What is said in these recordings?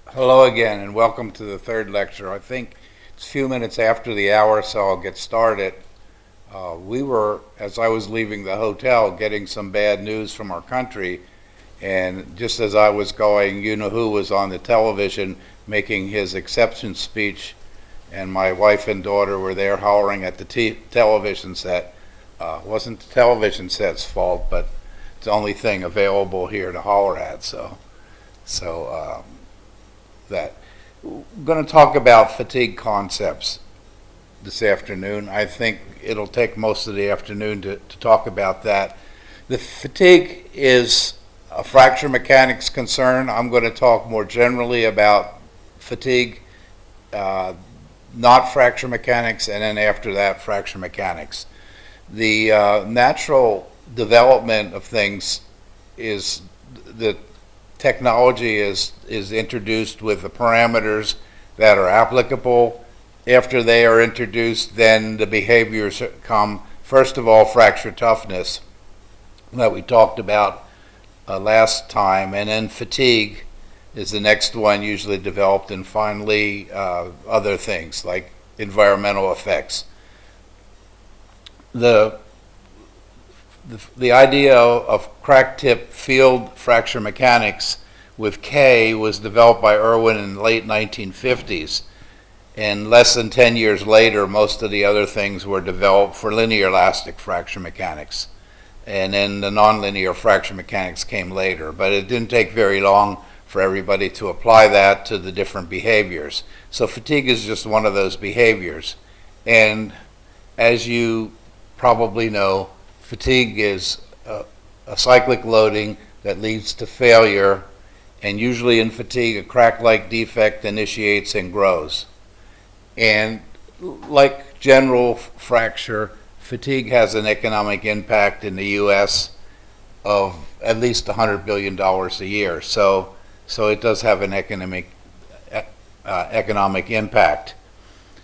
Hello again, and welcome to the third lecture. I think it's a few minutes after the hour, so I'll get started. We were, as I was leaving the hotel, getting some bad news from our country, and just as I was going, you-know-who was on the television making his acceptance speech, and my wife and daughter were there hollering at the television set. Wasn't the television set's fault, but it's the only thing available here to holler at, so that. I'm going to talk about fatigue concepts this afternoon. I think it'll take most of the afternoon to talk about that. The fatigue is a fracture mechanics concern. I'm going to talk more generally about fatigue, not fracture mechanics, and then after that, fracture mechanics. The natural development of things is the technology is introduced with the parameters that are applicable. After they are introduced, then the behaviors come. First of all, fracture toughness that we talked about last time, and then fatigue is the next one usually developed, and finally other things like environmental effects. The idea of crack tip field fracture mechanics with K was developed by Irwin in the late 1950s. And less than 10 years later, most of the other things were developed for linear elastic fracture mechanics. And then the nonlinear fracture mechanics came later. But it didn't take very long for everybody to apply that to the different behaviors. So fatigue is just one of those behaviors. And as you probably know, fatigue is a cyclic loading that leads to failure, and usually in fatigue, a crack-like defect initiates and grows. And like general fracture, fatigue has an economic impact in the U.S. of at least $100 billion a year. So it does have an economic impact.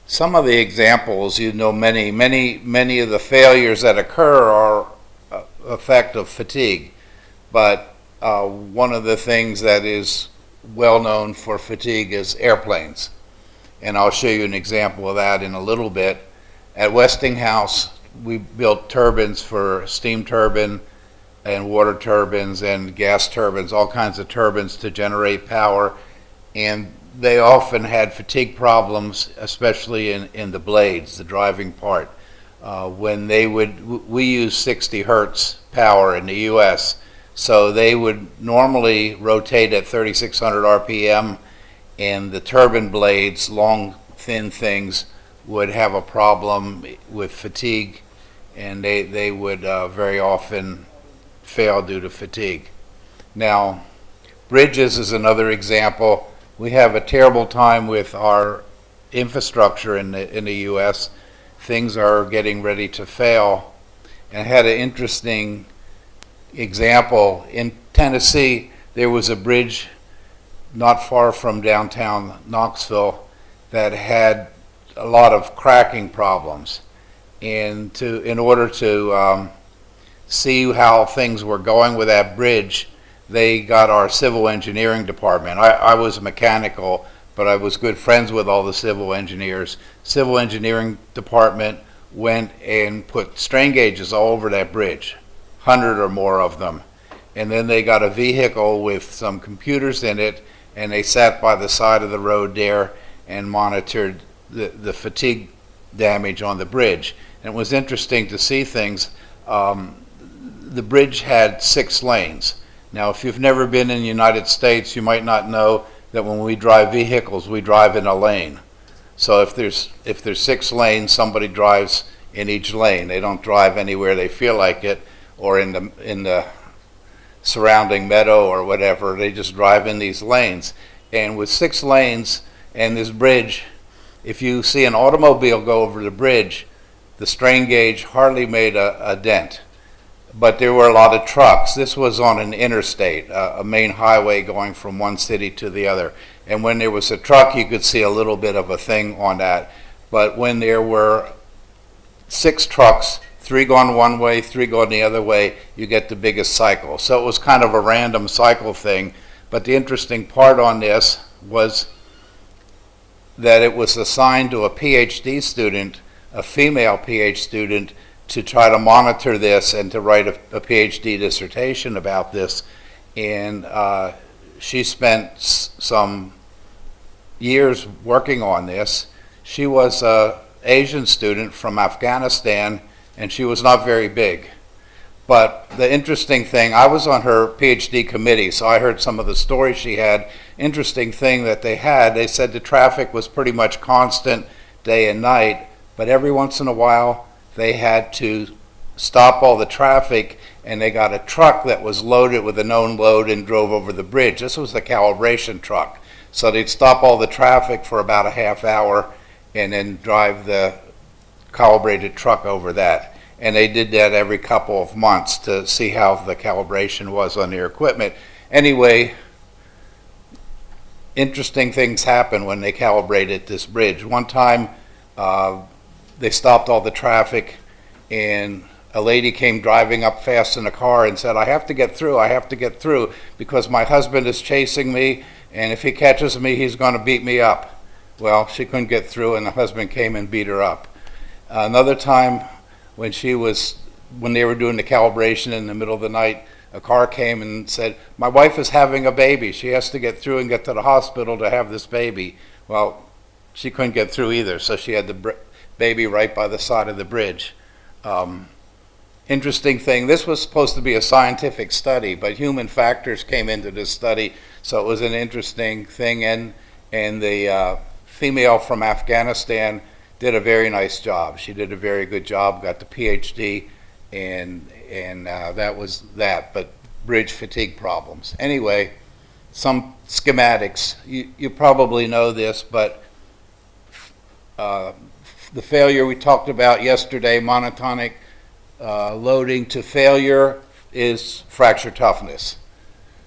Some of the examples, many of the failures that occur are effect of fatigue. But one of the things that is well known for fatigue is airplanes. And I'll show you an example of that in a little bit. At Westinghouse, we built turbines for steam turbine and water turbines and gas turbines, all kinds of turbines to generate power. And they often had fatigue problems, especially in the blades, the driving part. When we use 60 hertz power in the US, so they would normally rotate at 3,600 RPM, and the turbine blades, long, thin things, would have a problem with fatigue, and they would very often fail due to fatigue. Now, bridges is another example. We have a terrible time with our infrastructure in the U.S. Things are getting ready to fail. And I had an interesting example. In Tennessee, there was a bridge not far from downtown Knoxville that had a lot of cracking problems. And in order to see how things were going with that bridge, they got our civil engineering department. I was mechanical, but I was good friends with all the civil engineers. Civil engineering department went and put strain gauges all over that bridge, 100 or more of them. And then they got a vehicle with some computers in it, and they sat by the side of the road there and monitored the fatigue damage on the bridge. And it was interesting to see things. The bridge had 6 lanes. Now, if you've never been in the United States, you might not know that when we drive vehicles, we drive in a lane. So if there's 6 lanes, somebody drives in each lane. They don't drive anywhere they feel like it, or in the surrounding meadow or whatever. They just drive in these lanes. And with 6 lanes and this bridge, if you see an automobile go over the bridge, the strain gauge hardly made a dent. But there were a lot of trucks. This was on an interstate, a main highway going from one city to the other. And when there was a truck, you could see a little bit of a thing on that. But when there were 6 trucks, 3 going one way, 3 going the other way, you get the biggest cycle. So it was kind of a random cycle thing, But the interesting part on this was that it was assigned to a PhD student, a female PhD student, to try to monitor this and to write a PhD dissertation about this. And she spent some years working on this. She was an Asian student from Afghanistan, and she was not very big. But the interesting thing, I was on her PhD committee, so I heard some of the stories she had. Interesting thing that they said the traffic was pretty much constant day and night, but every once in a while they had to stop all the traffic, and they got a truck that was loaded with a known load and drove over the bridge. This was the calibration truck. So they'd stop all the traffic for about a half hour and then drive the calibrated truck over that. And they did that every couple of months to see how the calibration was on their equipment. Anyway, interesting things happened when they calibrated this bridge. One time, they stopped all the traffic, and a lady came driving up fast in a car and said, I have to get through because my husband is chasing me, and if he catches me, he's going to beat me up. Well, she couldn't get through, and the husband came and beat her up. Another time, when they were doing the calibration in the middle of the night, a car came and said, my wife is having a baby. She has to get through and get to the hospital to have this baby. Well, she couldn't get through either, so she had the baby right by the side of the bridge. Interesting thing, this was supposed to be a scientific study, but human factors came into this study, so it was an interesting thing, and the female from Afghanistan did a very nice job. She did a very good job, got the PhD, and that was that, but bridge fatigue problems. Anyway, some schematics. You probably know this, but the failure we talked about yesterday, monotonic loading to failure, is fracture toughness.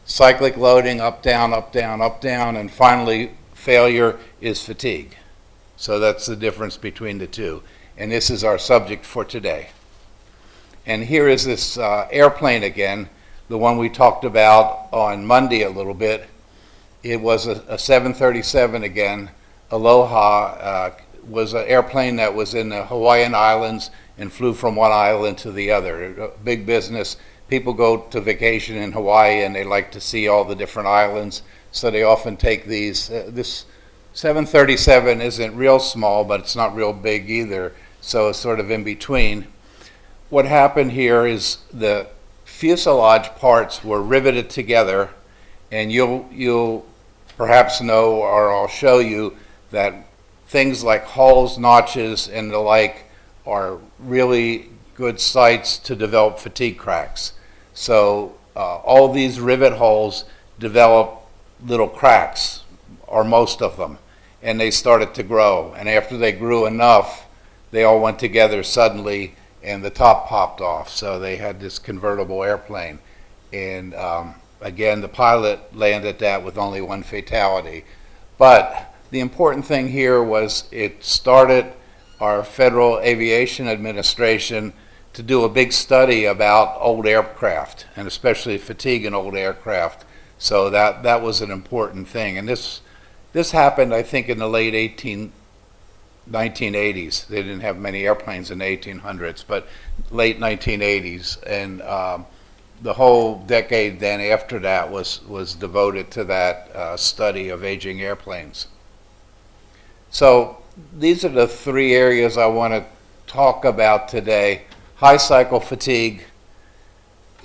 Cyclic loading, up, down, up, down, up, down, and finally failure is fatigue. So that's the difference between the two. And this is our subject for today. And here is this airplane again, the one we talked about on Monday a little bit. It was a 737 again. Aloha was an airplane that was in the Hawaiian Islands and flew from one island to the other. Big business. People go to vacation in Hawaii and they like to see all the different islands, so they often take these. This 737 isn't real small, but it's not real big either, so it's sort of in between. What happened here is the fuselage parts were riveted together, and you'll perhaps know, or I'll show you, that things like hulls, notches, and the like are really good sites to develop fatigue cracks. So all these rivet holes develop little cracks, or most of them, and they started to grow. And after they grew enough, they all went together suddenly, and the top popped off. So they had this convertible airplane. And again, the pilot landed that with only one fatality. But the important thing here was it started our Federal Aviation Administration to do a big study about old aircraft, and especially fatigue in old aircraft. So that was an important thing. And this happened, I think, in the late 1980s. They didn't have many airplanes in the 1800s, but late 1980s. And the whole decade then after that was devoted to that study of aging airplanes. So these are the three areas I want to talk about today. High cycle fatigue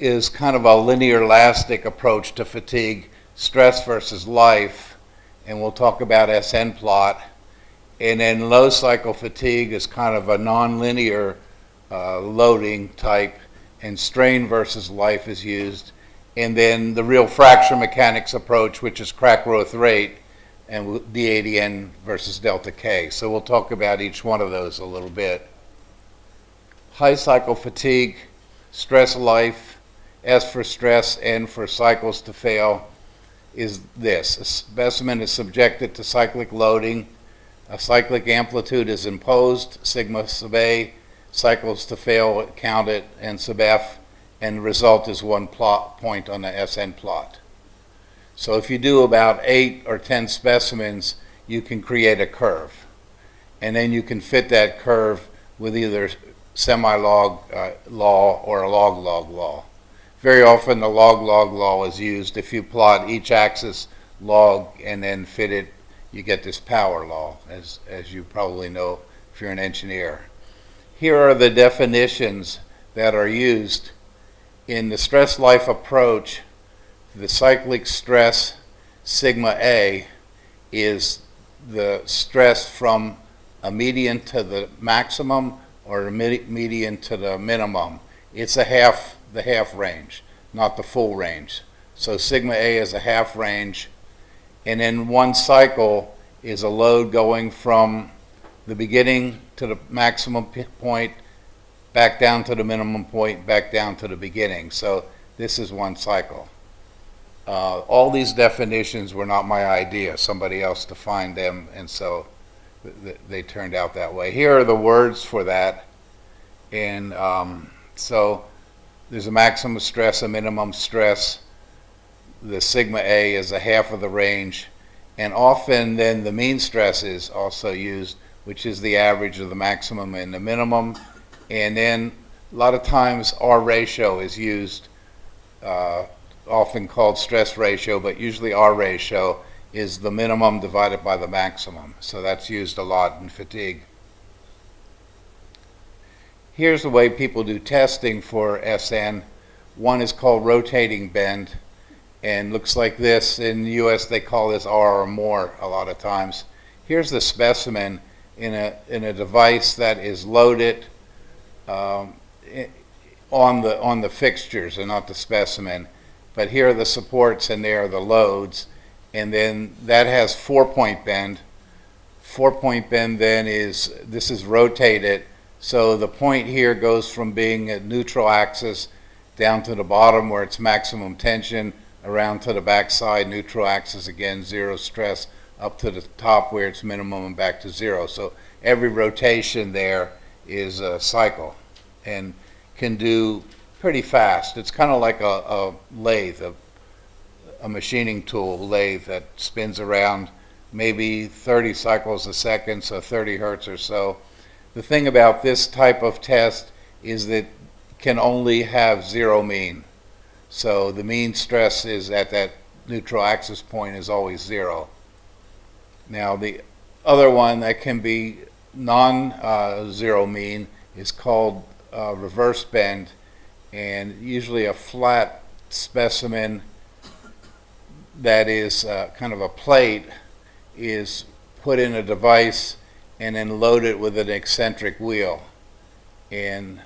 is kind of a linear elastic approach to fatigue, stress versus life, and we'll talk about SN plot. And then low cycle fatigue is kind of a nonlinear loading type, and strain versus life is used. And then the real fracture mechanics approach, which is crack growth rate, and D80N versus delta K. So we'll talk about each one of those a little bit. High cycle fatigue, stress life, S for stress, N for cycles to fail, is this. A specimen is subjected to cyclic loading. A cyclic amplitude is imposed, sigma sub A, cycles to fail counted, and sub F, and the result is one plot point on the SN plot. So if you do about 8 or 10 specimens, you can create a curve. And then you can fit that curve with either semi-log law or a log-log law. Very often the log-log law is used. If you plot each axis log and then fit it, you get this power law, as you probably know if you're an engineer. Here are the definitions that are used in the stress life approach. The cyclic stress sigma A is the stress from a median to the maximum or a median to the minimum. It's the half range, not the full range. So sigma A is a half range, and then one cycle is a load going from the beginning to the maximum point, back down to the minimum point, back down to the beginning. So this is one cycle. All these definitions were not my idea. Somebody else defined them, and so they turned out that way. Here are the words for that. And so there's a maximum stress, a minimum stress. The sigma A is a half of the range. And often then the mean stress is also used, which is the average of the maximum and the minimum. And then a lot of times R ratio is used, often called stress ratio, but usually R ratio is the minimum divided by the maximum. So that's used a lot in fatigue. Here's the way people do testing for SN. One is called rotating bend, and looks like this. In the US they call this R or more a lot of times. Here's the specimen in a device that is loaded on the fixtures and not the specimen. But here are the supports and there are the loads. And then that has 4-point bend. 4-point bend then this is rotated. So the point here goes from being a neutral axis down to the bottom where it's maximum tension, around to the backside, neutral axis again, zero stress, up to the top where it's minimum and back to zero. So every rotation there is a cycle and can do pretty fast. It's kind of like a lathe, a machining tool lathe that spins around maybe 30 cycles a second, so 30 hertz or so. The thing about this type of test is that it can only have zero mean. So the mean stress is at that neutral axis point is always zero. Now the other one that can be non-zero mean is called reverse bend, and usually a flat specimen that is kind of a plate is put in a device and then loaded with an eccentric wheel. And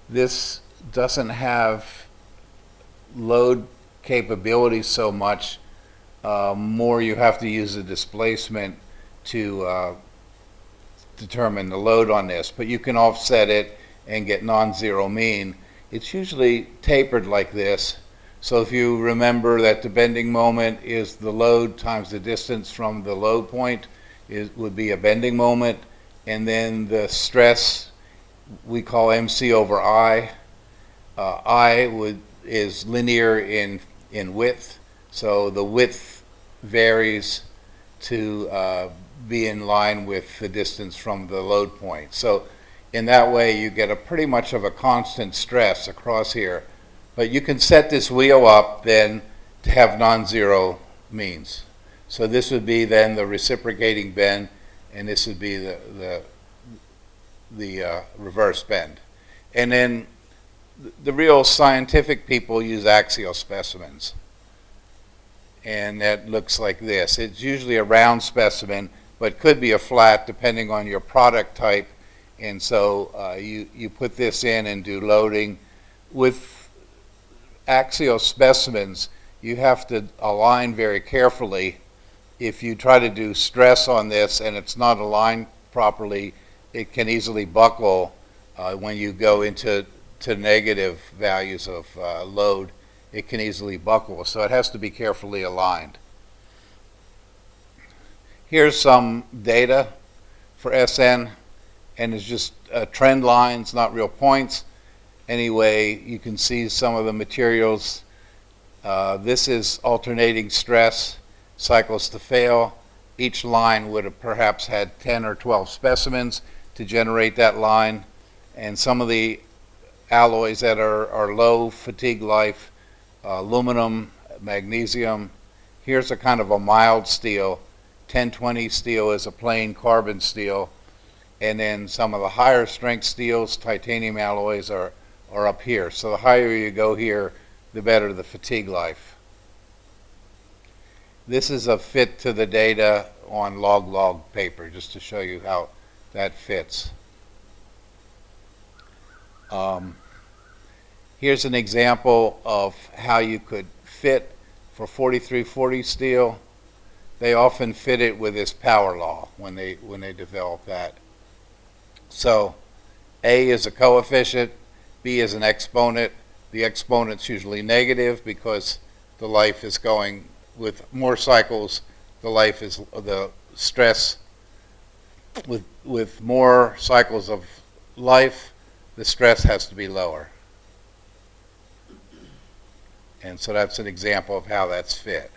this doesn't have load capability so much. More you have to use the displacement to determine the load on this, but you can offset it and get non-zero mean. It's usually tapered like this. So if you remember that the bending moment is the load times the distance from the load point would be a bending moment, and then the stress we call MC over I. Is linear in width, so the width varies to be in line with the distance from the load point. So in that way you get a pretty much of a constant stress across here, but you can set this wheel up then to have non-zero means. So this would be then the reciprocating bend, and this would be the reverse bend. And then the real scientific people use axial specimens, and that looks like this. It's usually a round specimen, but could be a flat depending on your product type. And so you put this in and do loading. With axial specimens, you have to align very carefully. If you try to do stress on this and it's not aligned properly, it can easily buckle when you go into negative values of load. It can easily buckle, so it has to be carefully aligned. Here's some data for SN, and it's just trend lines, not real points. Anyway, you can see some of the materials This is alternating stress, cycles to fail. Each line would have perhaps had 10 or 12 specimens to generate that line. And some of the alloys that are low fatigue life, aluminum, magnesium. Here's a kind of a mild steel. 1020 steel is a plain carbon steel. And then some of the higher strength steels, titanium alloys, are up here. So the higher you go here, the better the fatigue life. This is a fit to the data on log paper, just to show you how that fits. Here's an example of how you could fit for 4340 steel. They often fit it with this power law when they develop that. So A is a coefficient, B is an exponent. The exponent's usually negative because the life is going with more cycles. The stress with more cycles of life, the stress has to be lower. And so that's an example of how that's fit.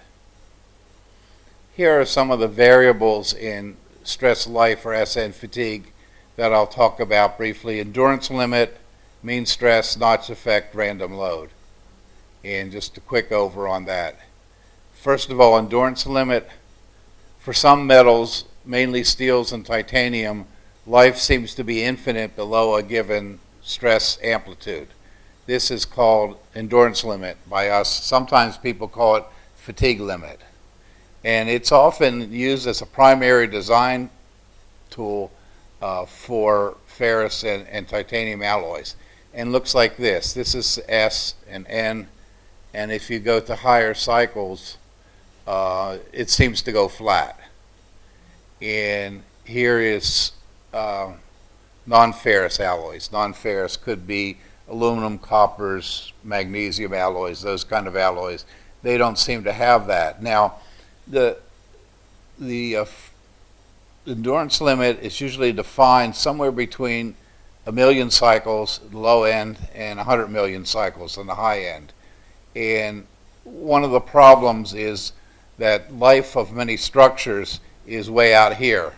Here are some of the variables in stress life or SN fatigue that I'll talk about briefly. Endurance limit, mean stress, notch effect, random load. And just a quick over on that. First of all, endurance limit. For some metals, mainly steels and titanium, life seems to be infinite below a given stress amplitude. This is called endurance limit by us. Sometimes people call it fatigue limit. And it's often used as a primary design tool for ferrous and titanium alloys. And looks like this. This is S and N. And if you go to higher cycles, it seems to go flat. And here is non-ferrous alloys. Non-ferrous could be aluminum, coppers, magnesium alloys, those kind of alloys. They don't seem to have that. Now, the endurance limit is usually defined somewhere between 1 million cycles, the low end, and 100 million cycles on the high end. And one of the problems is that life of many structures is way out here.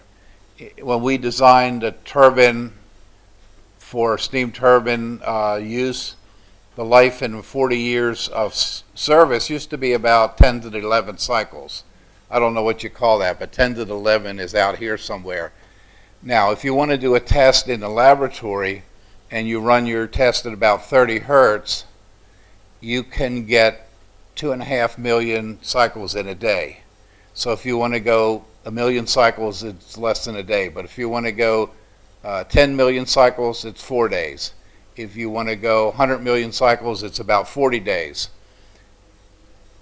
When we designed a turbine for steam turbine use, the life in 40 years of service used to be about 10 to the 11 cycles. I don't know what you call that, but 10 to the 11 is out here somewhere. Now, if you want to do a test in the laboratory and you run your test at about 30 hertz, you can get 2.5 million cycles in a day. So if you want to go 1 million cycles, it's less than a day. But if you want to go 10 million cycles, it's 4 days. If you want to go 100 million cycles, it's about 40 days.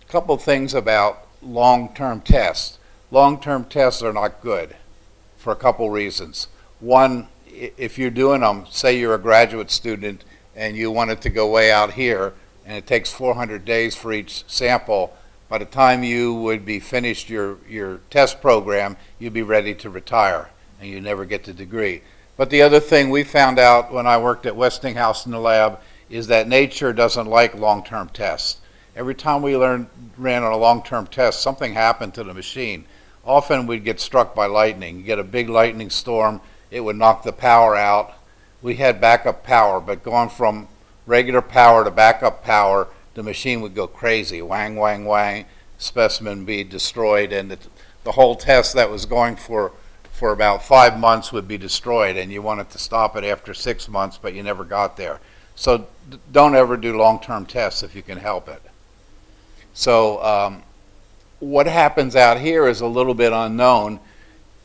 A couple things about long-term tests. Long-term tests are not good for a couple reasons. One, if you're doing them, say you're a graduate student and you want it to go way out here, and it takes 400 days for each sample, by the time you would be finished your test program, you'd be ready to retire, and you never get the degree. But the other thing we found out when I worked at Westinghouse in the lab is that nature doesn't like long-term tests. Every time we ran on a long-term test, something happened to the machine. Often we'd get struck by lightning. You get a big lightning storm, it would knock the power out. We had backup power, but going from regular power to backup power, the machine would go crazy. Wang, wang, wang, specimen be destroyed, and the whole test that was going for about 5 months would be destroyed, and you wanted to stop it after 6 months, but you never got there. So don't ever do long-term tests if you can help it. So what happens out here is a little bit unknown.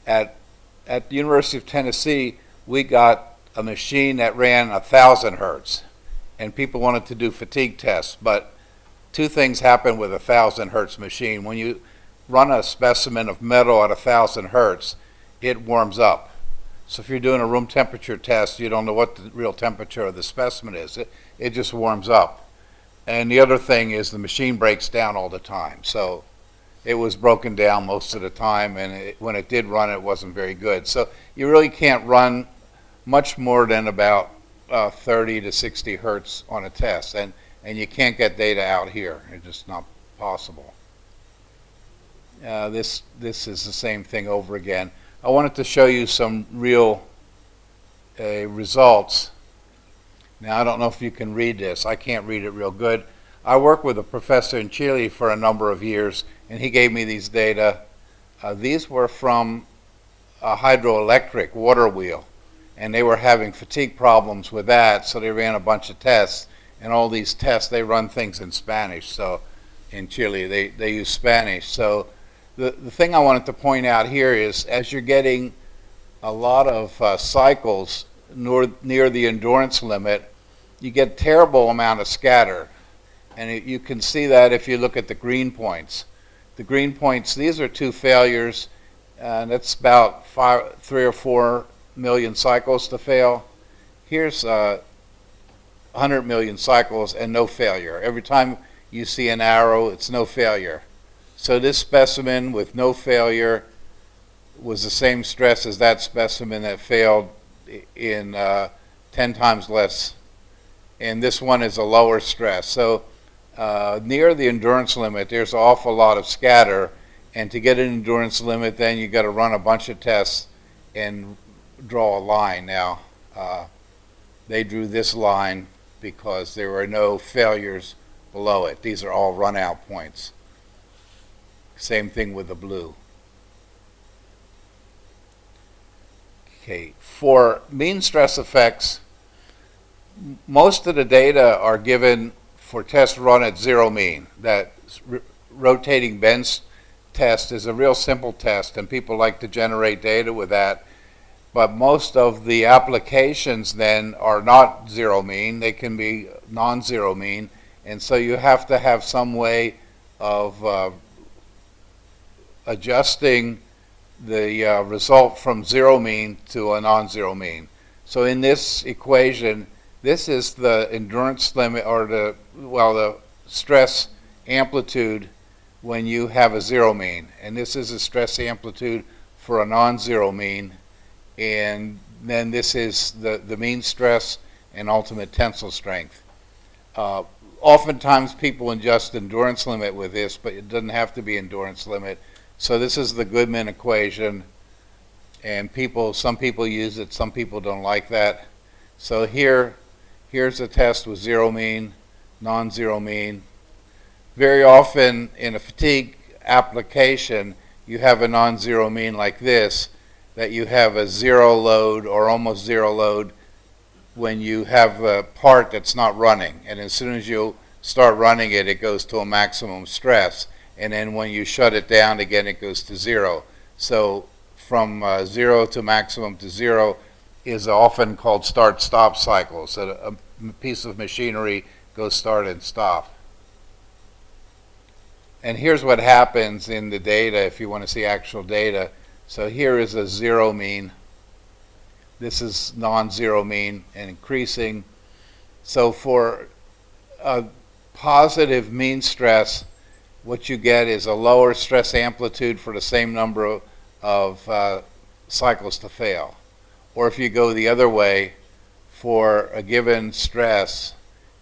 At the University of Tennessee, we got a machine that ran 1,000 hertz, and people wanted to do fatigue tests, but two things happen with a 1,000 hertz machine. When you run a specimen of metal at 1,000 hertz, it warms up. So if you're doing a room temperature test, you don't know what the real temperature of the specimen is. It just warms up. And the other thing is the machine breaks down all the time. So it was broken down most of the time, and when it did run, it wasn't very good. So you really can't run much more than about 30 to 60 hertz on a test. And and you can't get data out here. It's just not possible. This is the same thing over again. I wanted to show you some real results. Now, I don't know if you can read this. I can't read it real good. I worked with a professor in Chile for a number of years, and he gave me these data. These were from a hydroelectric water wheel, and they were having fatigue problems with that, so they ran a bunch of tests. And all these tests, they run things in Spanish. So in Chile, they use Spanish. So the thing I wanted to point out here is, as you're getting a lot of cycles near the endurance limit, you get a terrible amount of scatter. And you can see that if you look at the green points. The green points, these are 2 failures, and that's about 3 or 4 million cycles to fail. Here's 100 million cycles and no failure. Every time you see an arrow, it's no failure. So this specimen with no failure was the same stress as that specimen that failed in 10 times less. And this one is a lower stress. So near the endurance limit, there's an awful lot of scatter. And to get an endurance limit, then you got to run a bunch of tests and draw a line. Now, they drew this line because there were no failures below it. These are all run-out points. Same thing with the blue. Okay, for mean stress effects, most of the data are given for tests run at 0 mean. That rotating bend test is a real simple test, and people like to generate data with that. But most of the applications then are not 0 mean. They can be non-zero mean. And so you have to have some way of adjusting the result from 0 mean to a non-zero mean. So in this equation, this is the endurance limit, or the stress amplitude when you have a 0 mean. And this is a stress amplitude for a non-zero mean. And then this is the mean stress and ultimate tensile strength. Oftentimes people adjust endurance limit with this, but it doesn't have to be endurance limit. So this is the Goodman equation, and some people use it, some people don't like that. So here's a test with 0 mean, non-zero mean. Very often in a fatigue application, you have a non-zero mean like this, that you have a 0 load or almost 0 load when you have a part that's not running. And as soon as you start running it, it goes to a maximum stress. And then when you shut it down again, it goes to 0. So from 0 to maximum to 0 is often called start-stop cycles. So a piece of machinery goes start and stop. And here's what happens in the data if you want to see actual data. So here is a 0 mean. This is non-zero mean and increasing. So for a positive mean stress, what you get is a lower stress amplitude for the same number of cycles to fail. Or if you go the other way, for a given stress,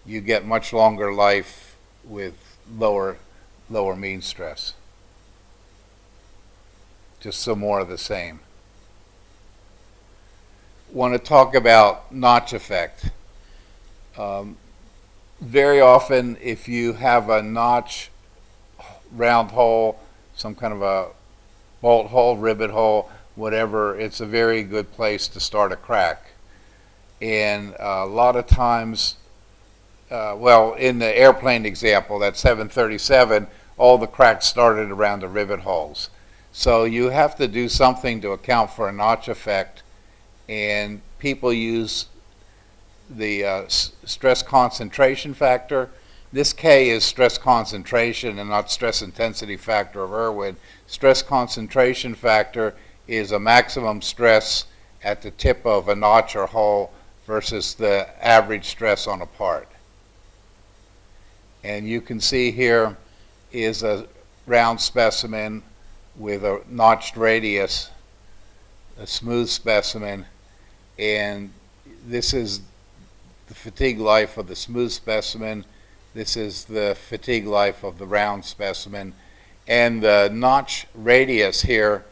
you get much longer life with lower mean stress. Just some more of the same. Want to talk about notch effect. Very often, if you have a notch, round hole, some kind of a bolt hole, rivet hole, whatever, it's a very good place to start a crack. And a lot of times, well, in the airplane example, that 737, all the cracks started around the rivet holes. So you have to do something to account for a notch effect, and people use the stress concentration factor. This K is stress concentration and not stress intensity factor of Irwin. Stress concentration factor is a maximum stress at the tip of a notch or hole versus the average stress on a part. And you can see here is a round specimen with a notched radius, a smooth specimen, and this is the fatigue life of the smooth specimen. This is the fatigue life of the round specimen. And the notch radius here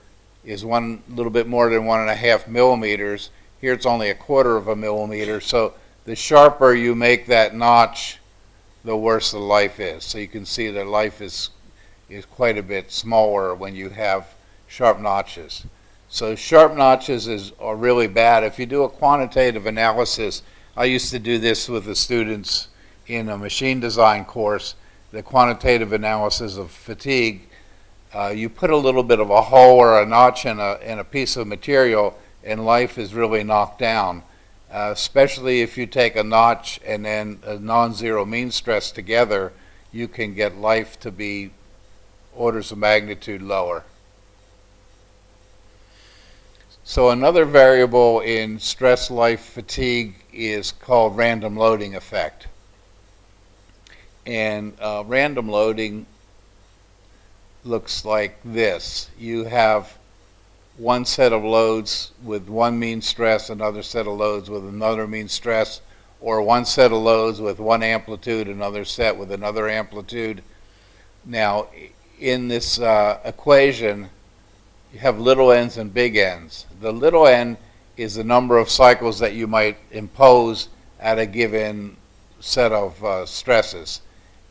is one little bit more than 1.5 millimeters. Here it's only 1/4 of a millimeter. So the sharper you make that notch, the worse the life is. So you can see the life is quite a bit smaller when you have sharp notches. So sharp notches are really bad. If you do a quantitative analysis, I used to do this with the students in a machine design course, the quantitative analysis of fatigue. You put a little bit of a hole or a notch in a piece of material, and life is really knocked down, especially if you take a notch and then a non-zero mean stress together. You can get life to be orders of magnitude lower. So another variable in stress life fatigue is called random loading effect. And random loading looks like this. You have one set of loads with one mean stress, another set of loads with another mean stress, or one set of loads with one amplitude, another set with another amplitude. Now, in this equation, you have little n's and big N's. The little n is the number of cycles that you might impose at a given set of stresses.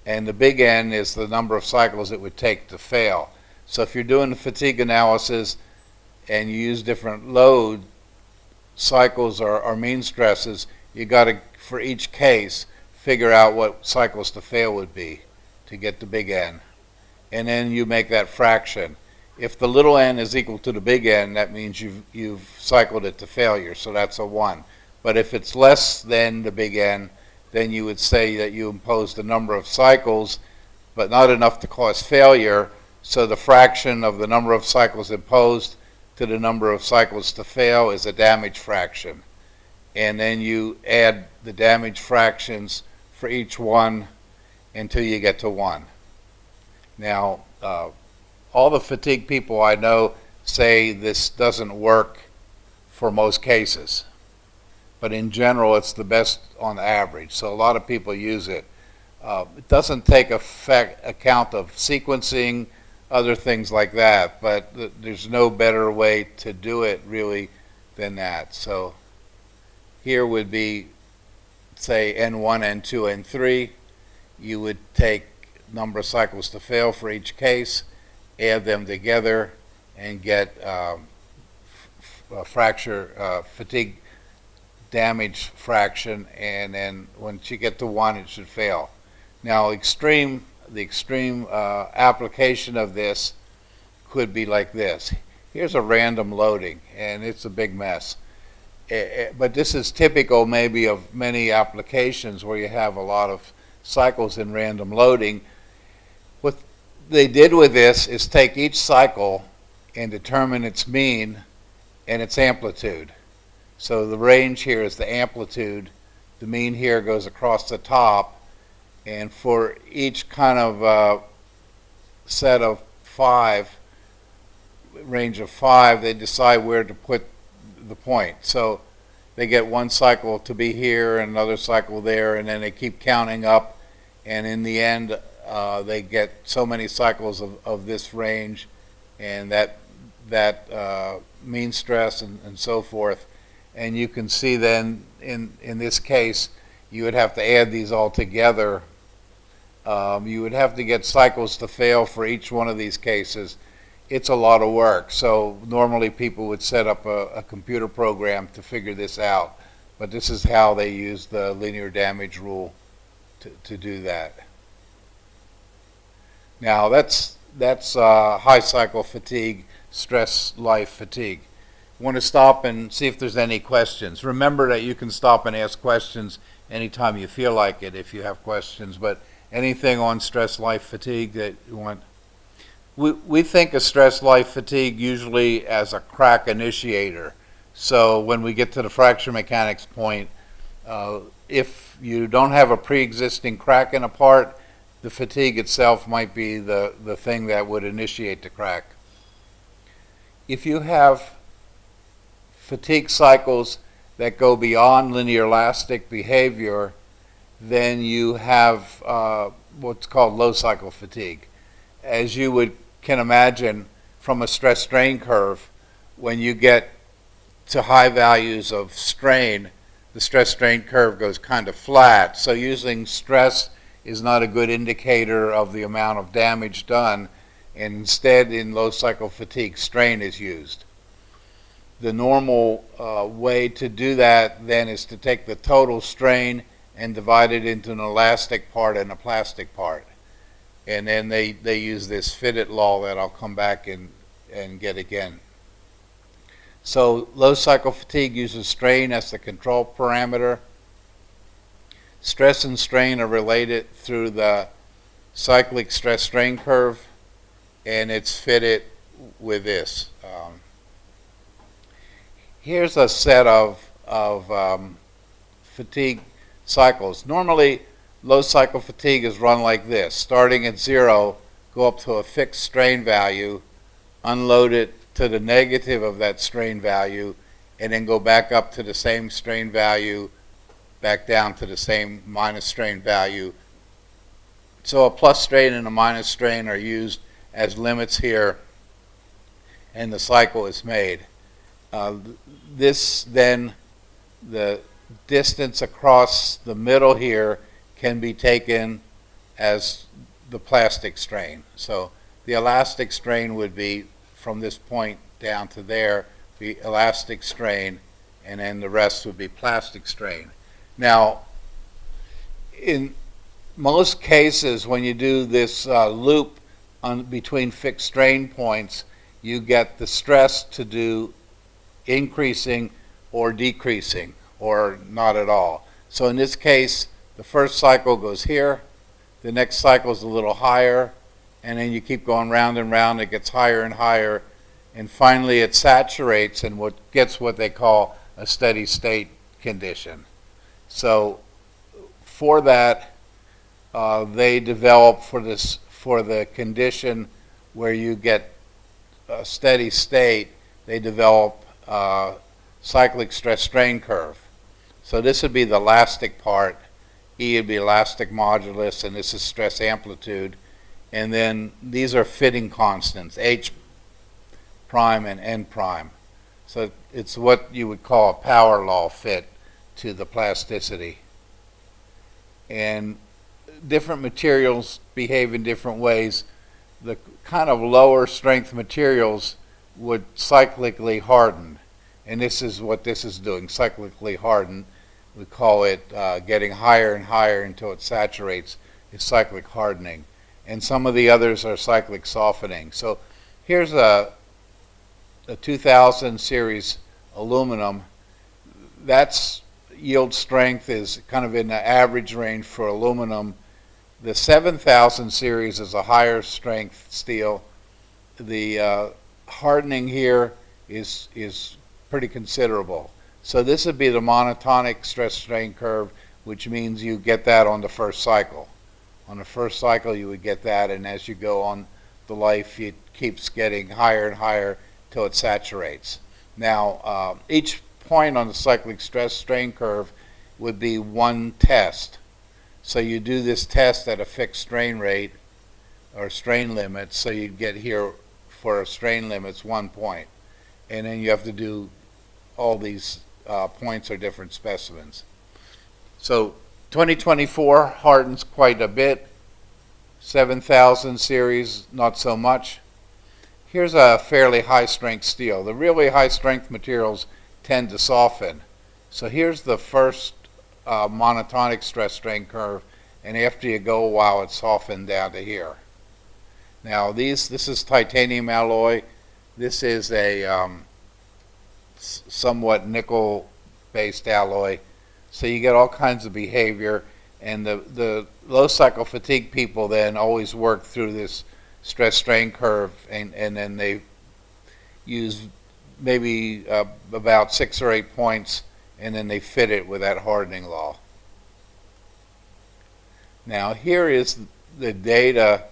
And the big N is the number of cycles it would take to fail. So if you're doing the fatigue analysis and you use different load cycles or mean stresses, you got to, for each case, figure out what cycles to fail would be to get the big N. And then you make that fraction. If the little n is equal to the big N, that means you've cycled it to failure, so that's a 1. But if it's less than the big N, then you would say that you imposed a number of cycles, but not enough to cause failure, so the fraction of the number of cycles imposed to the number of cycles to fail is a damage fraction. And then you add the damage fractions for each one until you get to 1. Now, all the fatigue people I know say this doesn't work for most cases. But in general, it's the best on average. So a lot of people use it. It doesn't take account of sequencing, other things like that, but there's no better way to do it really than that. So here would be, say, N1, N2, N3. You would take number of cycles to fail for each case, add them together, and get fatigue damage fraction, and then once you get to 1, it should fail. Now, the extreme application of this could be like this. Here's a random loading, and it's a big mess. But this is typical maybe of many applications where you have a lot of cycles in random loading. What they did with this is take each cycle and determine its mean and its amplitude. So the range here is the amplitude. The mean here goes across the top. And for each kind of set of 5, range of 5, they decide where to put the point. So they get one cycle to be here and another cycle there, and then they keep counting up. And in the end, they get so many cycles of this range and that mean stress and so forth. And you can see then in this case, you would have to add these all together. You would have to get cycles to fail for each one of these cases. It's a lot of work. So normally people would set up a computer program to figure this out. But this is how they use the linear damage rule to do that. Now that's high cycle fatigue, stress life fatigue. I want to stop and see if there's any questions. Remember that you can stop and ask questions anytime you feel like it if you have questions, but anything on stress life fatigue that you want? We think of stress life fatigue usually as a crack initiator. So when we get to the fracture mechanics point, if you don't have a pre-existing crack in a part, the fatigue itself might be the thing that would initiate the crack. If you have fatigue cycles that go beyond linear elastic behavior, then you have what's called low cycle fatigue. As you can imagine from a stress strain curve, when you get to high values of strain, the stress strain curve goes kind of flat. So using stress is not a good indicator of the amount of damage done. And instead, in low cycle fatigue, strain is used. The normal way to do that then is to take the total strain and divide it into an elastic part and a plastic part. And then they use this fitted law that I'll come back and get again. So low cycle fatigue uses strain as the control parameter. Stress and strain are related through the cyclic stress strain curve, and it's fitted with this. Here's a set of fatigue cycles. Normally, low cycle fatigue is run like this. Starting at 0, go up to a fixed strain value, unload it to the negative of that strain value, and then go back up to the same strain value, back down to the same minus strain value. So a plus strain and a minus strain are used as limits here, and the cycle is made. This then, the distance across the middle here can be taken as the plastic strain. So the elastic strain would be from this point down to there, be elastic strain, and then the rest would be plastic strain. Now, in most cases, when you do this loop between fixed strain points, you get the stress to do increasing or decreasing, or not at all. So in this case, the first cycle goes here, the next cycle is a little higher, and then you keep going round and round, it gets higher and higher, and finally it saturates and gets what they call a steady state condition. So for that, they develop for the condition where you get a steady state, they develop cyclic stress strain curve. So this would be the elastic part, E would be elastic modulus, and this is stress amplitude. And then these are fitting constants, H prime and N prime. So it's what you would call a power law fit to the plasticity. And different materials behave in different ways. The kind of lower strength materials would cyclically harden. And this is what this is doing, cyclically harden. We call it getting higher and higher until it saturates. It's cyclic hardening. And some of the others are cyclic softening. So here's a 2000 series aluminum. That's yield strength is kind of in the average range for aluminum. The 7000 series is a higher strength steel. The hardening here is pretty considerable. So this would be the monotonic stress strain curve, which means you get that on the first cycle. On the first cycle you would get that, and as you go on the life it keeps getting higher and higher till it saturates. Now each point on the cyclic stress strain curve would be one test. So you do this test at a fixed strain rate or strain limit, so you'd get here for a strain limits 1 point. And then you have to do all these points are different specimens. So 2024 hardens quite a bit. 7000 series, not so much. Here's a fairly high strength steel. The really high strength materials tend to soften. So here's the first monotonic stress strain curve, and after you go a while it's softened down to here. Now this is titanium alloy. This is a somewhat nickel based alloy. So you get all kinds of behavior, and the low cycle fatigue people then always work through this stress strain curve, and then they use maybe about 6 or 8 points, and then they fit it with that hardening law. Now here is the data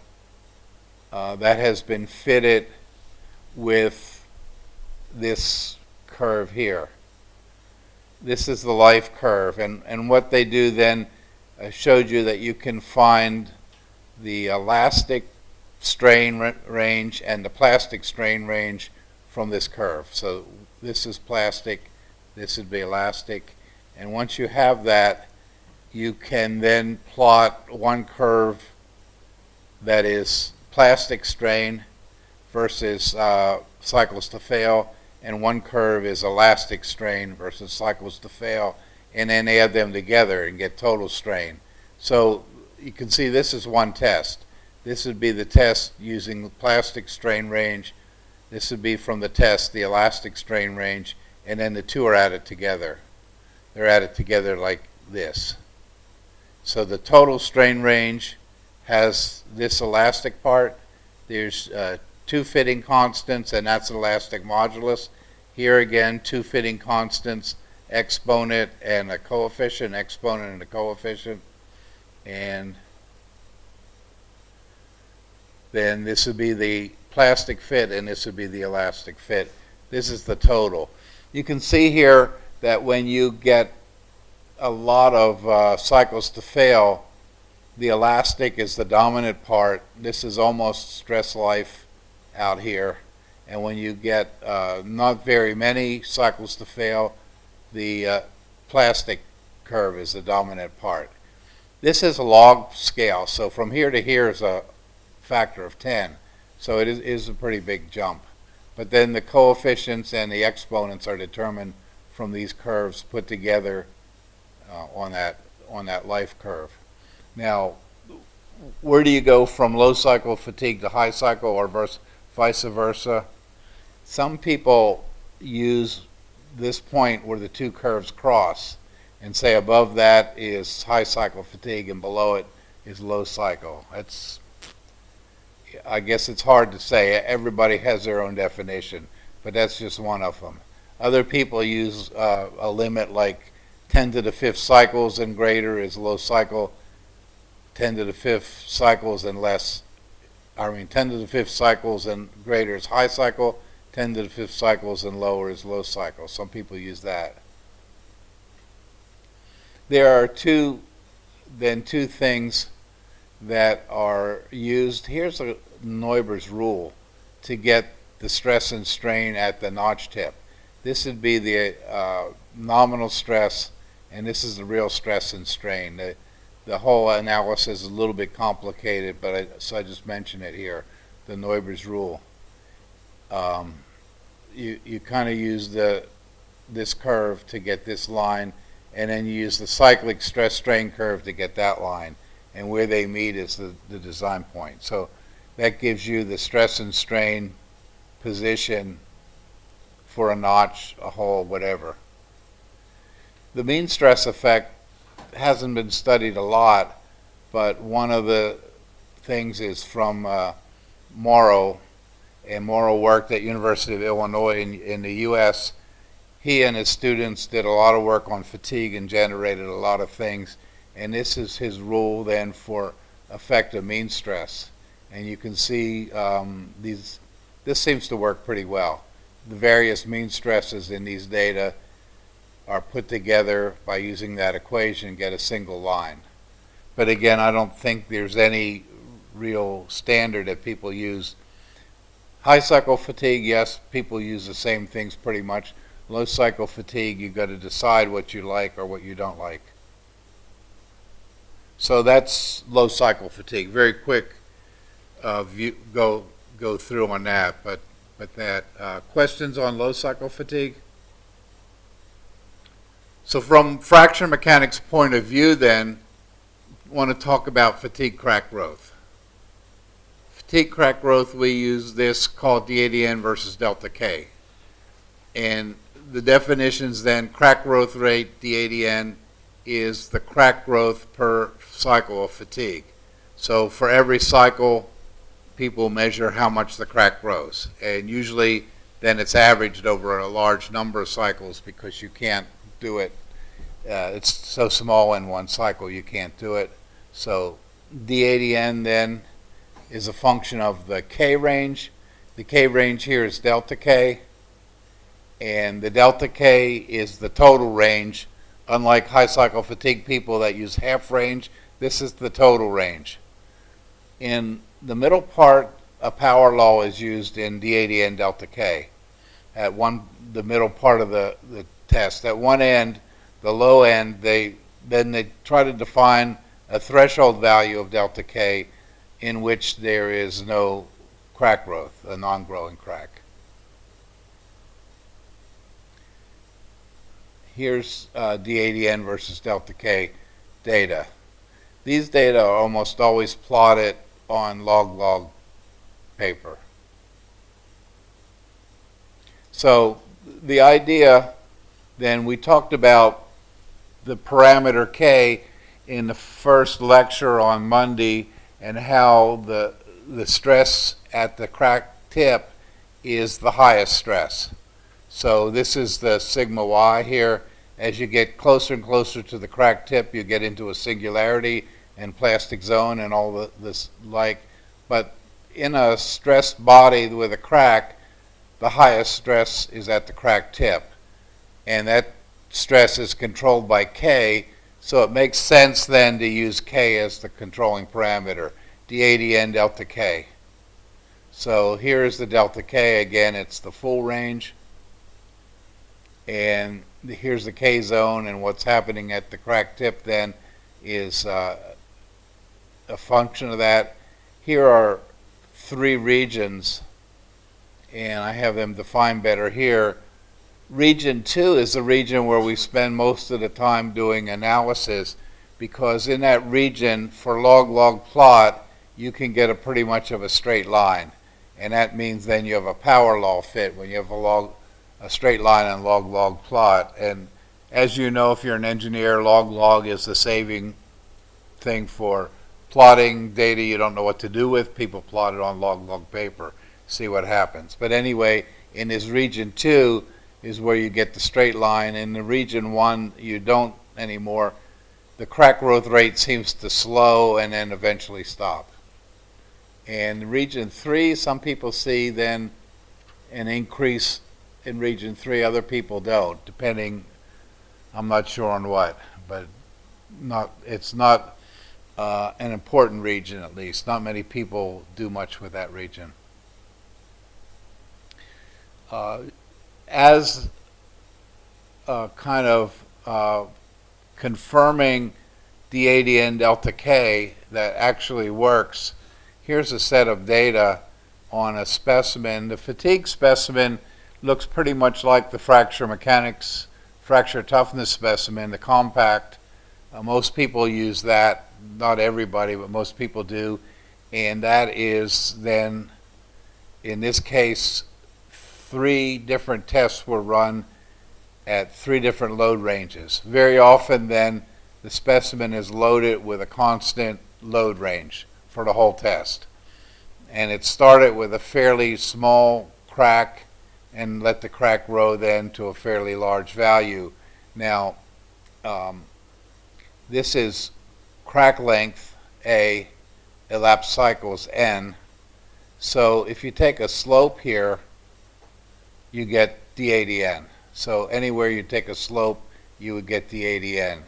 that has been fitted with this curve here. This is the life curve, and what they do then, I showed you that you can find the elastic strain range and the plastic strain range from this curve. So this is plastic, this would be elastic, and once you have that, you can then plot one curve that is plastic strain versus cycles to fail, and one curve is elastic strain versus cycles to fail, and then add them together and get total strain. So you can see this is one test. This would be the test using the plastic strain range. This would be from the test, the elastic strain range, and then the two are added together. They're added together like this. So the total strain range has this elastic part. There's two fitting constants, and that's elastic modulus. Here again, two fitting constants, exponent and a coefficient, exponent and a coefficient. And then this would be the plastic fit, and this would be the elastic fit. This is the total. You can see here that when you get a lot of cycles to fail, the elastic is the dominant part. This is almost stress life out here. And when you get not very many cycles to fail, the plastic curve is the dominant part. This is a log scale, so from here to here is a factor of 10. So it is a pretty big jump. But then the coefficients and the exponents are determined from these curves put together on that life curve. Now, where do you go from low cycle fatigue to high cycle, or vice versa? Some people use this point where the two curves cross and say above that is high cycle fatigue and below it is low cycle. I guess it's hard to say. Everybody has their own definition, but that's just one of them. Other people use a limit like 10 to the 5th cycles and greater is low cycle, 10 to the 5th cycles and less, 10 to the 5th cycles and greater is high cycle, 10 to the 5th cycles and lower is low cycle. Some people use that. There are two things that are used. Here's a Neuber's rule to get the stress and strain at the notch tip. This would be the nominal stress, and this is the real stress and strain. The whole analysis is a little bit complicated, but so I just mention it here, the Neuber's rule. You kind of use this curve to get this line, and then you use the cyclic stress strain curve to get that line, and where they meet is the design point. So that gives you the stress and strain position for a notch, a hole, whatever. The mean stress effect hasn't been studied a lot, but one of the things is from Morrow, and Morrow worked at University of Illinois in the U.S. He and his students did a lot of work on fatigue and generated a lot of things, and this is his rule then for effective mean stress. And you can see this seems to work pretty well. The various mean stresses in these data are put together by using that equation, get a single line. But again, I don't think there's any real standard that people use. High cycle fatigue, yes, people use the same things pretty much. Low cycle fatigue, you've got to decide what you like or what you don't like. So that's low cycle fatigue. Very quick go through on that, but that questions on low cycle fatigue? So from fracture mechanics point of view then, I want to talk about fatigue crack growth. Fatigue crack growth, we use this called DADN versus delta K. And the definitions then, crack growth rate, DADN, is the crack growth per cycle of fatigue. So for every cycle, people measure how much the crack grows. And usually then it's averaged over a large number of cycles because you can't do it. It's so small in one cycle you can't do it. So DADN then is a function of the K range. The K range here is delta K, and the delta K is the total range unlike high cycle fatigue people that use half range, this is the total range. In the middle part, a power law is used in d80n delta k at the middle part of the test. At one end, the low end, they try to define a threshold value of delta k in which there is no crack growth, a non-growing crack. Here's d80n versus delta k data. These data are almost always plotted on log-log paper. So the idea, then, we talked about the parameter k in the first lecture on Monday and how the stress at the crack tip is the highest stress. So this is the sigma y here. As you get closer and closer to the crack tip, you get into a singularity and plastic zone and all this like. But in a stressed body with a crack, the highest stress is at the crack tip. And that stress is controlled by k, so it makes sense then to use k as the controlling parameter, d80n delta k. So here's the delta k again, it's the full range. And here's the k zone, and what's happening at the crack tip then is a function of that. Here are three regions, and I have them defined better here. Region 2 is the region where we spend most of the time doing analysis, because in that region, for log-log plot, you can get pretty much of a straight line. And that means then you have a power law fit when you have a straight line on log-log plot. And as you know, if you're an engineer, log-log is the saving thing for plotting data you don't know what to do with. People plot it on log-log paper, see what happens. But anyway, in this region 2 is where you get the straight line. In the region 1, you don't anymore. The crack growth rate seems to slow and then eventually stop. And region 3, some people see then an increase in region 3, other people don't, depending, I'm not sure on what, but it's not an important region, at least. Not many people do much with that region. As kind of confirming d80n delta k that actually works, here's a set of data on a specimen. The fatigue specimen looks pretty much like the fracture mechanics, fracture toughness specimen, the compact. Most people use that, not everybody, but most people do. And that is then, in this case, 3 different tests were run at 3 different load ranges. Very often then, the specimen is loaded with a constant load range for the whole test. And it started with a fairly small crack and let the crack grow then to a fairly large value. Now, this is crack length A, elapsed cycles N. So if you take a slope here, you get d80n. So anywhere you take a slope, you would get d80n.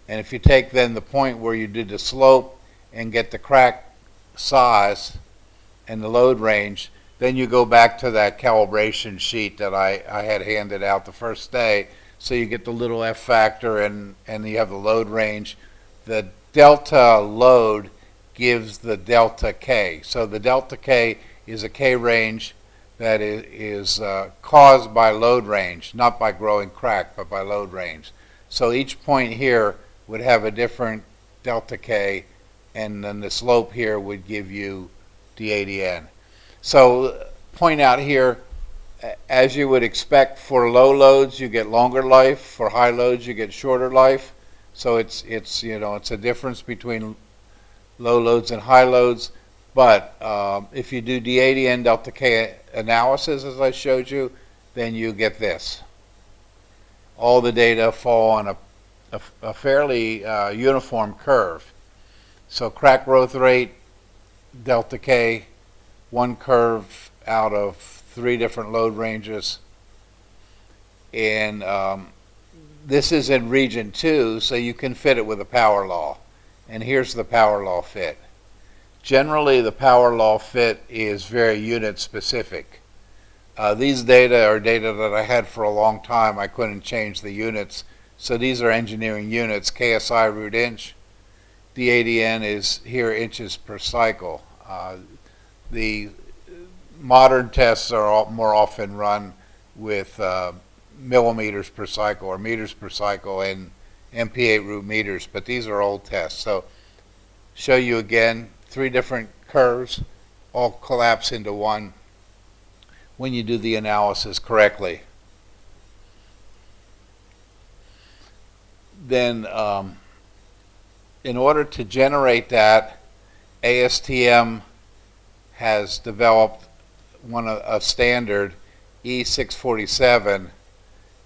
And if you take then the point where you did the slope and get the crack size and the load range, then you go back to that calibration sheet that I had handed out the first day. So you get the little f factor and you have the load range. The delta load gives the delta k. So the delta k is a k range that is caused by load range, not by growing crack, but by load range. So each point here would have a different delta k, and then the slope here would give you d80n. So point out here, as you would expect, for low loads you get longer life, for high loads you get shorter life. So it's a difference between low loads and high loads. But if you do d80n delta k analysis, as I showed you, then you get this. All the data fall on a fairly uniform curve. So crack growth rate, delta k, one curve out of 3 different load ranges. And this is in region 2, so you can fit it with a power law. And here's the power law fit. Generally, the power law fit is very unit specific. These data are data that I had for a long time. I couldn't change the units. So these are engineering units, KSI root inch. DADN is here inches per cycle. The modern tests are more often run with millimeters per cycle or meters per cycle and MP8 root meters, but these are old tests. So show you again 3 different curves all collapse into one when you do the analysis correctly. Then in order to generate that, ASTM has developed a standard, E647,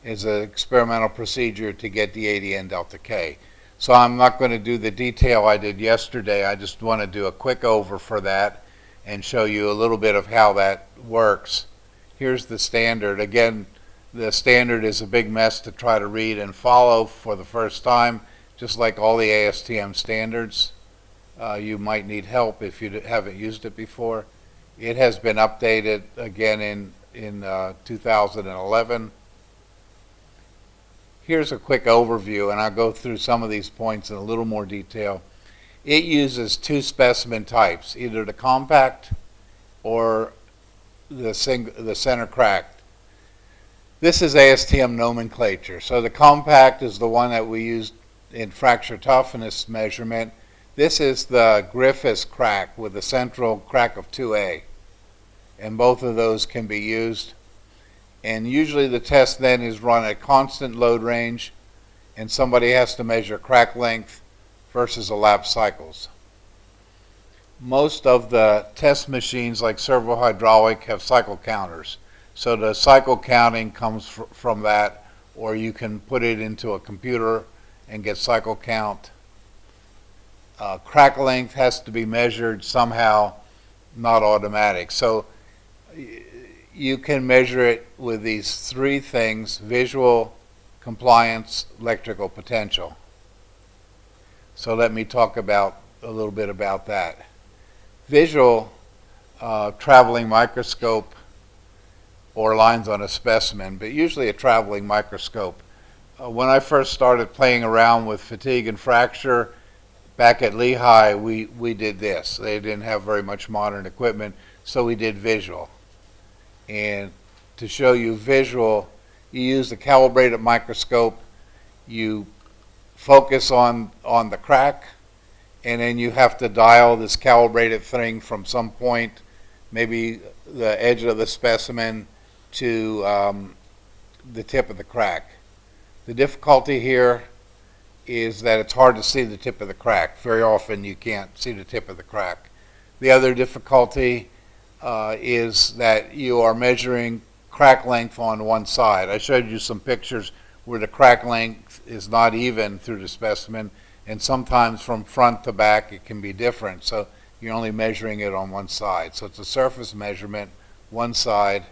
is an experimental procedure to get the DADN delta K. So I'm not going to do the detail I did yesterday. I just want to do a quick over for that and show you a little bit of how that works. Here's the standard. Again, the standard is a big mess to try to read and follow for the first time, just like all the ASTM standards. You might need help if you haven't used it before. It has been updated again in 2011. Here's a quick overview, and I'll go through some of these points in a little more detail. It uses 2 specimen types, either the compact or the center cracked. This is ASTM nomenclature. So the compact is the one that we used in fracture toughness measurement. This is the Griffiths crack with a central crack of 2A. And both of those can be used. And usually the test then is run at constant load range, and somebody has to measure crack length versus elapsed cycles. Most of the test machines like servo hydraulic have cycle counters. So the cycle counting comes from that, or you can put it into a computer and get cycle count. Crack length has to be measured somehow, not automatic. So you can measure it with these 3 things: visual, compliance, electrical potential. So let me talk about a little bit about that. Visual, traveling microscope or lines on a specimen, but usually a traveling microscope. When I first started playing around with fatigue and fracture back at Lehigh, we did this. They didn't have very much modern equipment, so we did visual. And to show you visual, you use a calibrated microscope, you focus on the crack, and then you have to dial this calibrated thing from some point, maybe the edge of the specimen, to the tip of the crack. The difficulty here is that it's hard to see the tip of the crack. Very often you can't see the tip of the crack. The other difficulty is that you are measuring crack length on one side. I showed you some pictures where the crack length is not even through the specimen, and sometimes from front to back it can be different. So you're only measuring it on one side. So it's a surface measurement, one side.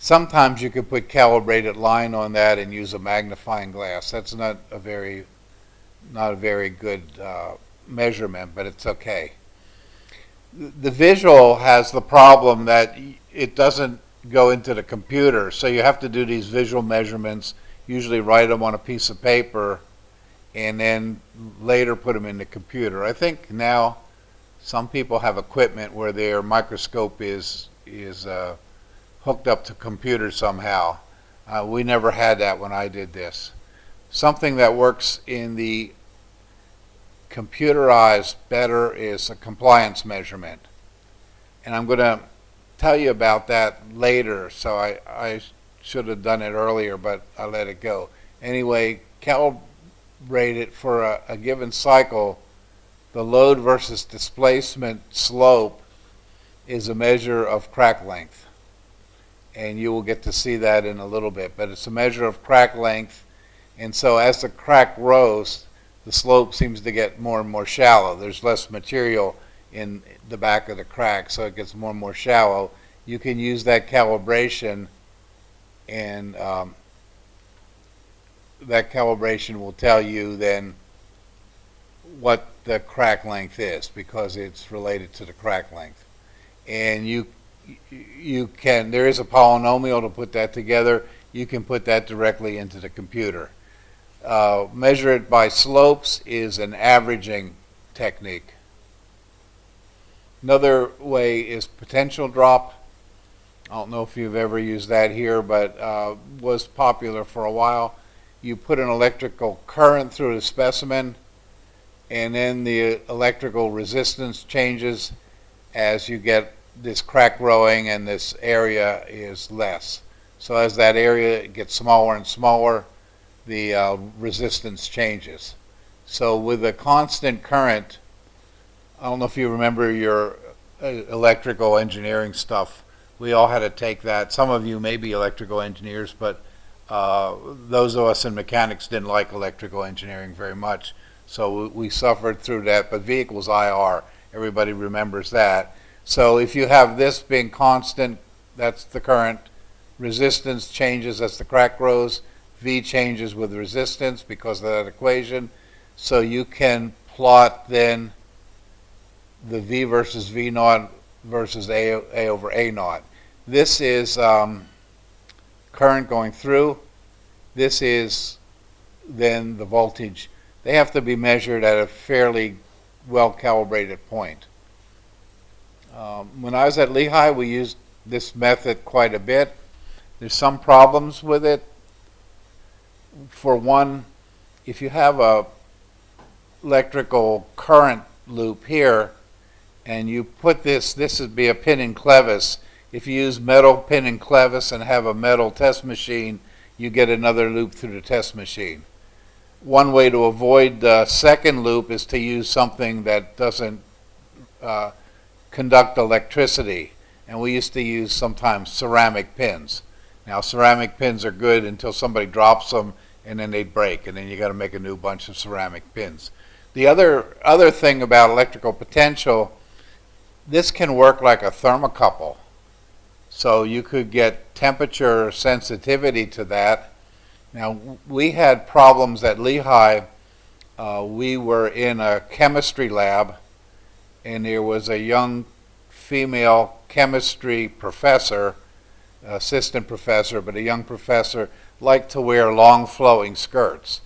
Sometimes you could put calibrated line on that and use a magnifying glass. That's not a very good measurement, but it's okay. The visual has the problem that it doesn't go into the computer, so you have to do these visual measurements, usually write them on a piece of paper, and then later put them in the computer. I think now some people have equipment where their microscope is hooked up to computer somehow. We never had that when I did this. Something that works in the computerized better is a compliance measurement. And I'm going to tell you about that later, so I should have done it earlier, but I let it go. Anyway, calibrate it for a given cycle. The load versus displacement slope is a measure of crack length. And you will get to see that in a little bit, but it's a measure of crack length. And so as the crack grows, the slope seems to get more and more shallow. There's less material in the back of the crack, so it gets more and more shallow. You can use that calibration and that calibration will tell you then what the crack length is, because it's related to the crack length. And you can, there is a polynomial to put that together. You can put that directly into the computer. Measure it by slopes is an averaging technique. Another way is potential drop. I don't know if you've ever used that here, but was popular for a while. You put an electrical current through the specimen, and then the electrical resistance changes as you get this crack growing and this area is less. So as that area gets smaller and smaller, the resistance changes. So with a constant current, I don't know if you remember your electrical engineering stuff. We all had to take that. Some of you may be electrical engineers, but those of us in mechanics didn't like electrical engineering very much. So we suffered through that. But V equals IR, everybody remembers that. So if you have this being constant, that's the current. Resistance changes as the crack grows. V changes with resistance because of that equation. So you can plot then the V versus V naught versus A over A naught. This is current going through. This is then the voltage. They have to be measured at a fairly well calibrated point. When I was at Lehigh, we used this method quite a bit. There's some problems with it. For one, if you have a electrical current loop here, and you put this would be a pin and clevis. If you use metal pin and clevis and have a metal test machine, you get another loop through the test machine. One way to avoid the second loop is to use something that doesn't conduct electricity. And we used to use sometimes ceramic pins. Now ceramic pins are good until somebody drops them and then they break, and then you got to make a new bunch of ceramic pins. The other thing about electrical potential, this can work like a thermocouple. So you could get temperature sensitivity to that. Now, we had problems at Lehigh. We were in a chemistry lab, and there was a young female chemistry professor, assistant professor, but a young professor, liked to wear long flowing skirts.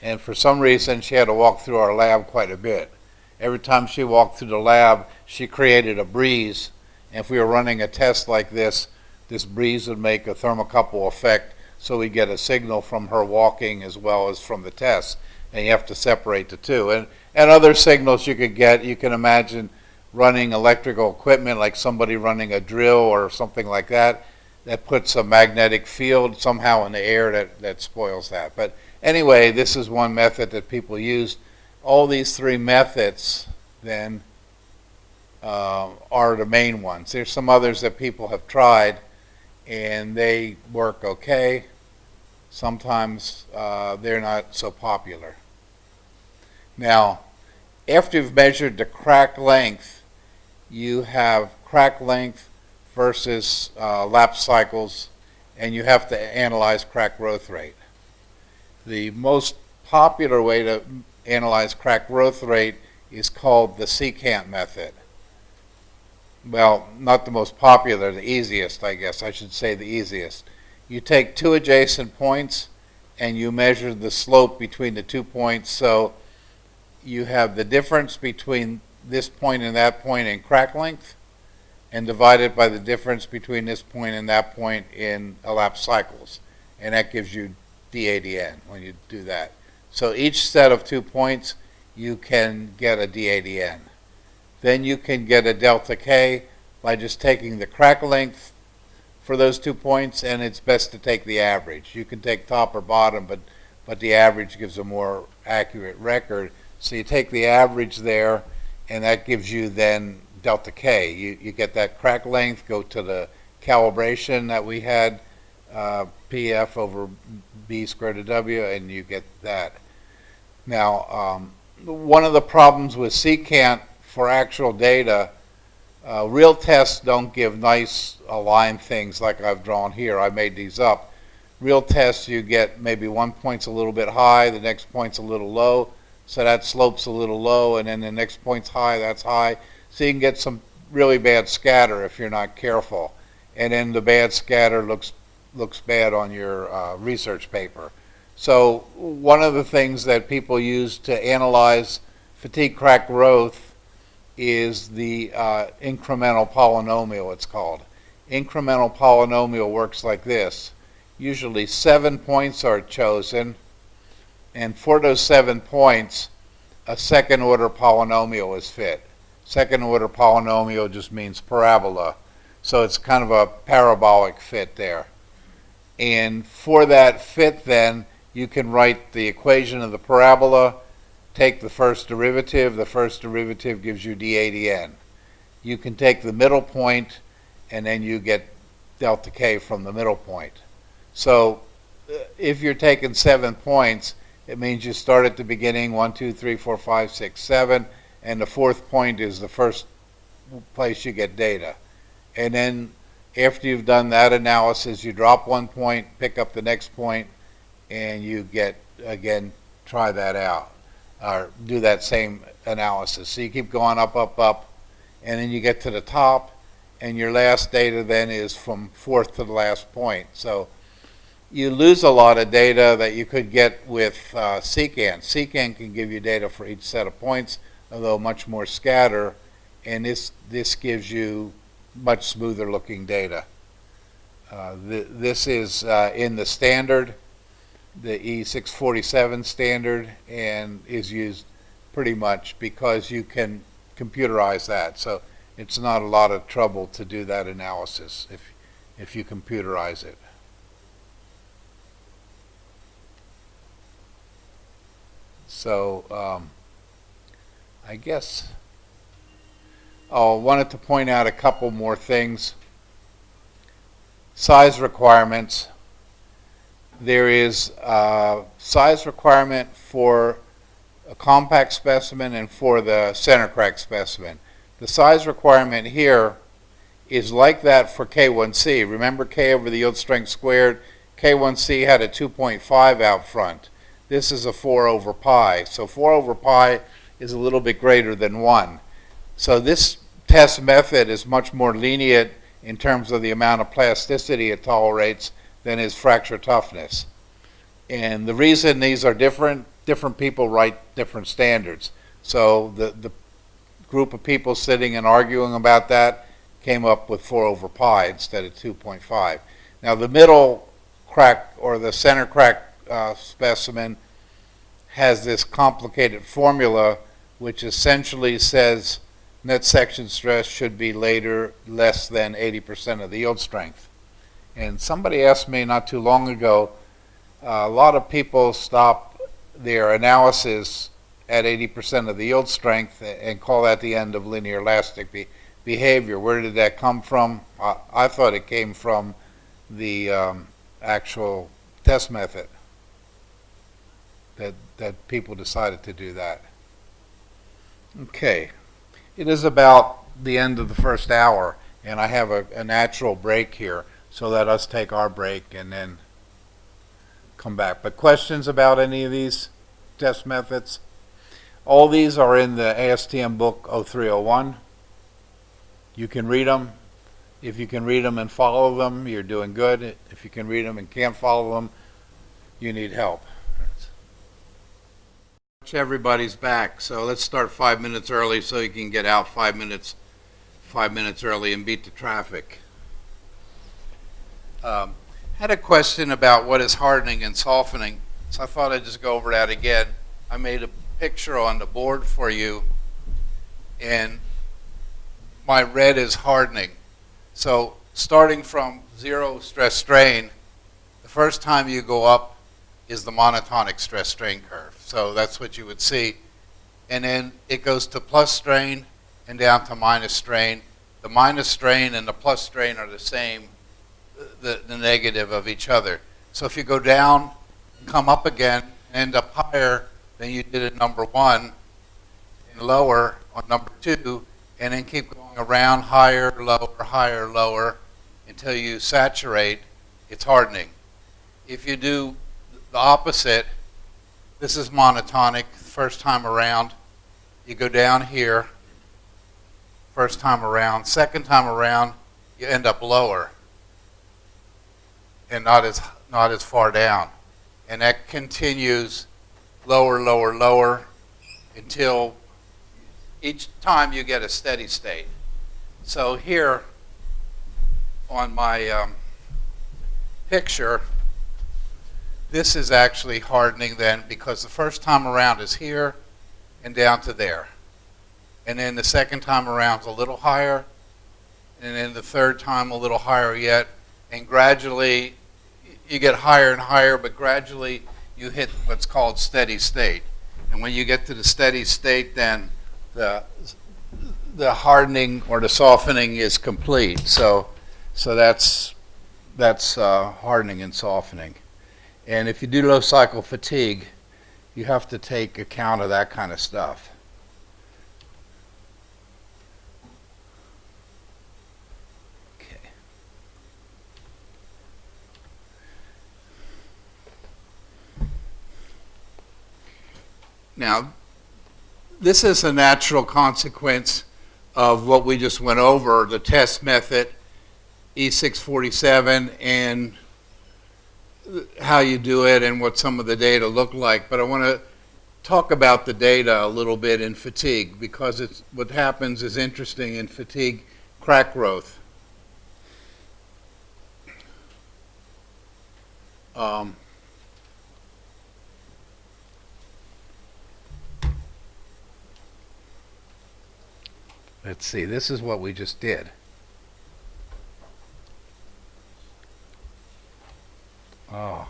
And for some reason, she had to walk through our lab quite a bit. Every time she walked through the lab, she created a breeze. And if we were running a test like this breeze would make a thermocouple effect, so we get a signal from her walking as well as from the test. And you have to separate the two. And other signals you could get, you can imagine running electrical equipment like somebody running a drill or something like that, that puts a magnetic field somehow in the air that spoils that. But anyway, this is one method that people used. All these three methods then are the main ones. There's some others that people have tried and they work okay. Sometimes they're not so popular. Now, after you've measured the crack length, you have crack length versus lap cycles, and you have to analyze crack growth rate. The most popular way to analyze crack growth rate is called the Secant method. Well, not the most popular, the easiest, I guess. I should say the easiest. You take two adjacent points and you measure the slope between the 2 points. So you have the difference between this point and that point in crack length, and divide it by the difference between this point and that point in elapsed cycles. And that gives you DADN when you do that. So each set of 2 points, you can get a DADN. Then you can get a delta K by just taking the crack length for those 2 points, and it's best to take the average. You can take top or bottom, but the average gives a more accurate record. So you take the average there, and that gives you then delta K. You get that crack length, go to the calibration that we had, PF over B squared to W, and you get that. Now, one of the problems with secant for actual data, real tests don't give nice aligned things like I've drawn here. I made these up. Real tests, you get maybe one point's a little bit high, the next point's a little low, so that slope's a little low, and then the next point's high, that's high. So you can get some really bad scatter if you're not careful. And then the bad scatter looks bad on your research paper. So one of the things that people use to analyze fatigue crack growth is the incremental polynomial, it's called. Incremental polynomial works like this. Usually 7 points are chosen, and for those 7 points, a second order polynomial is fit. Second order polynomial just means parabola. So it's kind of a parabolic fit there. And for that fit then, you can write the equation of the parabola, take the first derivative gives you dAdn. You can take the middle point, and then you get delta k from the middle point. So if you're taking 7 points, it means you start at the beginning, 1, 2, 3, 4, 5, 6, 7, and the fourth point is the first place you get data. And then after you've done that analysis, you drop 1 point, pick up the next point, and you get, again, try that out, or do that same analysis. So you keep going up, up, up, and then you get to the top, and your last data then is from fourth to the last point. So you lose a lot of data that you could get with Secant. Secant can give you data for each set of points, although much more scatter, and this gives you much smoother looking data. This is in the standard, the E647 standard, and is used pretty much because you can computerize that. So it's not a lot of trouble to do that analysis if you computerize it. So I guess I wanted to point out a couple more things. Size requirements. There is a size requirement for a compact specimen and for the center crack specimen. The size requirement here is like that for K1C. Remember K over the yield strength squared? K1C had a 2.5 out front. This is a 4 over pi. So 4 over pi is a little bit greater than 1. So this test method is much more lenient in terms of the amount of plasticity it tolerates than is fracture toughness. And the reason these are different people write different standards. So the group of people sitting and arguing about that came up with 4 over pi instead of 2.5. Now the middle crack or the center crack specimen has this complicated formula which essentially says net section stress should be less than 80% of the yield strength. And somebody asked me not too long ago, a lot of people stop their analysis at 80% of the yield strength and call that the end of linear elastic behavior. Where did that come from? I thought it came from the actual test method, that people decided to do that. Okay, it is about the end of the first hour, and I have a natural break here, so let us take our break and then come back. But questions about any of these test methods? All these are in the ASTM book 0301. You can read them. If you can read them and follow them, you're doing good. If you can read them and can't follow them, you need help. Everybody's back, so let's start 5 minutes early so you can get out 5 minutes early and beat the traffic. Had a question about what is hardening and softening, so I thought I'd just go over that again. I made a picture on the board for you, and my red is hardening. So starting from zero stress strain, the first time you go up is the monotonic stress strain curve. So that's what you would see. And then it goes to plus strain and down to minus strain. The minus strain and the plus strain are the same, the negative of each other. So if you go down, come up again, end up higher than you did at number 1, and lower on number 2, and then keep going around higher, lower, until you saturate, it's hardening. if you do the opposite, this is monotonic, first time around. You go down here, first time around. Second time around, you end up lower and not as far down. And that continues lower, lower, lower until each time you get a steady state. So here on my picture, this is actually hardening then, because the first time around is here and down to there. And then the second time around is a little higher, and then the third time a little higher yet, and gradually you get higher and higher, but gradually you hit what's called steady state. And when you get to the steady state, then the hardening or the softening is complete. So that's hardening and softening. And if you do low cycle fatigue, you have to take account of that kind of stuff. Okay. Now, this is a natural consequence of what we just went over, the test method, E647, and how you do it and what some of the data look like. But I want to talk about the data a little bit in fatigue, because what happens is interesting in fatigue crack growth. Let's see, this is what we just did. Oh,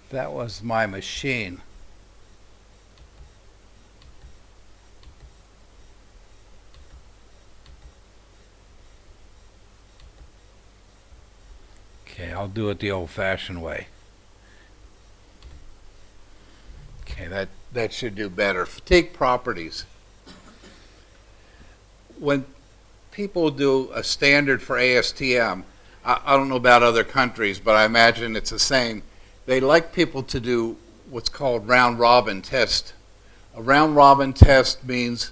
that was my machine. Okay, I'll do it the old-fashioned way. Okay, that should do better. Fatigue properties. When people do a standard for ASTM, I don't know about other countries, but I imagine it's the same. They like people to do what's called round-robin test. A round-robin test means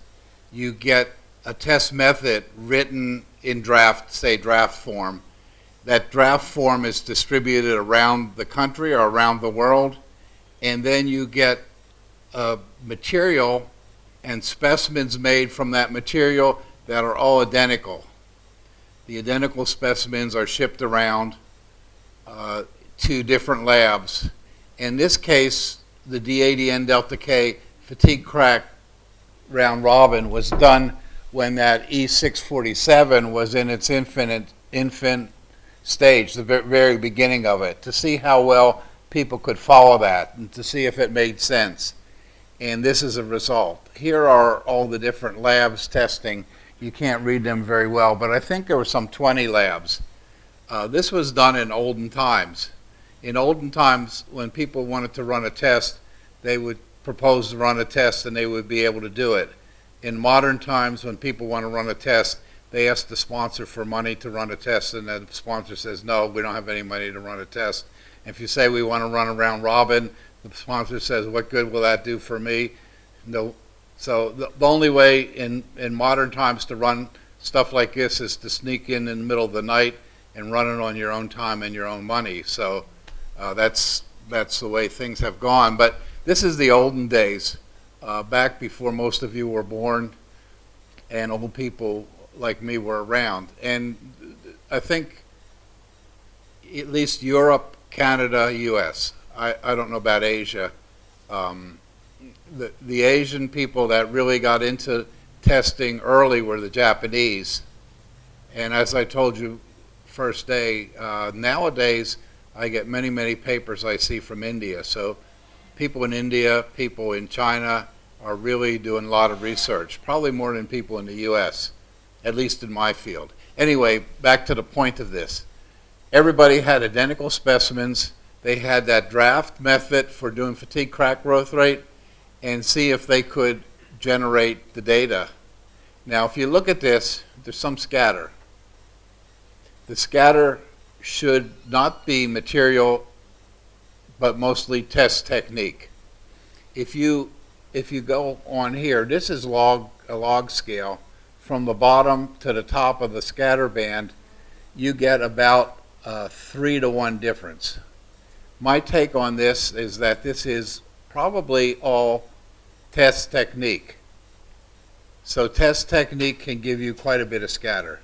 you get a test method written in draft, say draft form. That draft form is distributed around the country or around the world, and then you get material and specimens made from that material that are all identical. The identical specimens are shipped around to different labs. In this case, the D80N delta K fatigue crack round robin was done when that E647 was in its infant stage, the very beginning of it, to see how well people could follow that and to see if it made sense. And this is a result. Here are all the different labs testing. You can't read them very well, but I think there were some 20 labs. This was done in olden times. In olden times, when people wanted to run a test, they would propose to run a test and they would be able to do it. In modern times, when people want to run a test, they ask the sponsor for money to run a test, and the sponsor says, no, we don't have any money to run a test. If you say we want to run a round robin, the sponsor says, what good will that do for me? No. So the only way in modern times to run stuff like this is to sneak in the middle of the night and run it on your own time and your own money. So that's the way things have gone. But this is the olden days, back before most of you were born and old people like me were around. And I think at least Europe, Canada, US. I don't know about Asia. The Asian people that really got into testing early were the Japanese. And as I told you first day, nowadays I get many, many papers I see from India. So people in India, people in China are really doing a lot of research, probably more than people in the US, at least in my field. Anyway, back to the point of this. Everybody had identical specimens. They had that draft method for doing fatigue crack growth rate and see if they could generate the data. Now, if you look at this, there's some scatter. The scatter should not be material, but mostly test technique. If you go on here, this is a log scale. From the bottom to the top of the scatter band, you get about a 3-to-1 difference. My take on this is that this is probably all test technique. So test technique can give you quite a bit of scatter.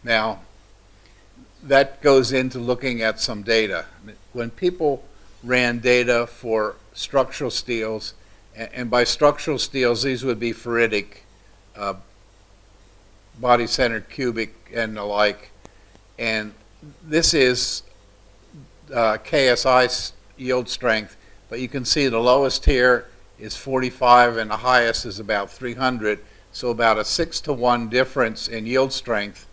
Now, that goes into looking at some data. When people ran data for structural steels, and by structural steels, these would be ferritic, body-centered cubic, and the like. And this is KSI yield strength, but you can see the lowest here is 45 and the highest is about 300, so about a 6-to-1 difference in yield strength.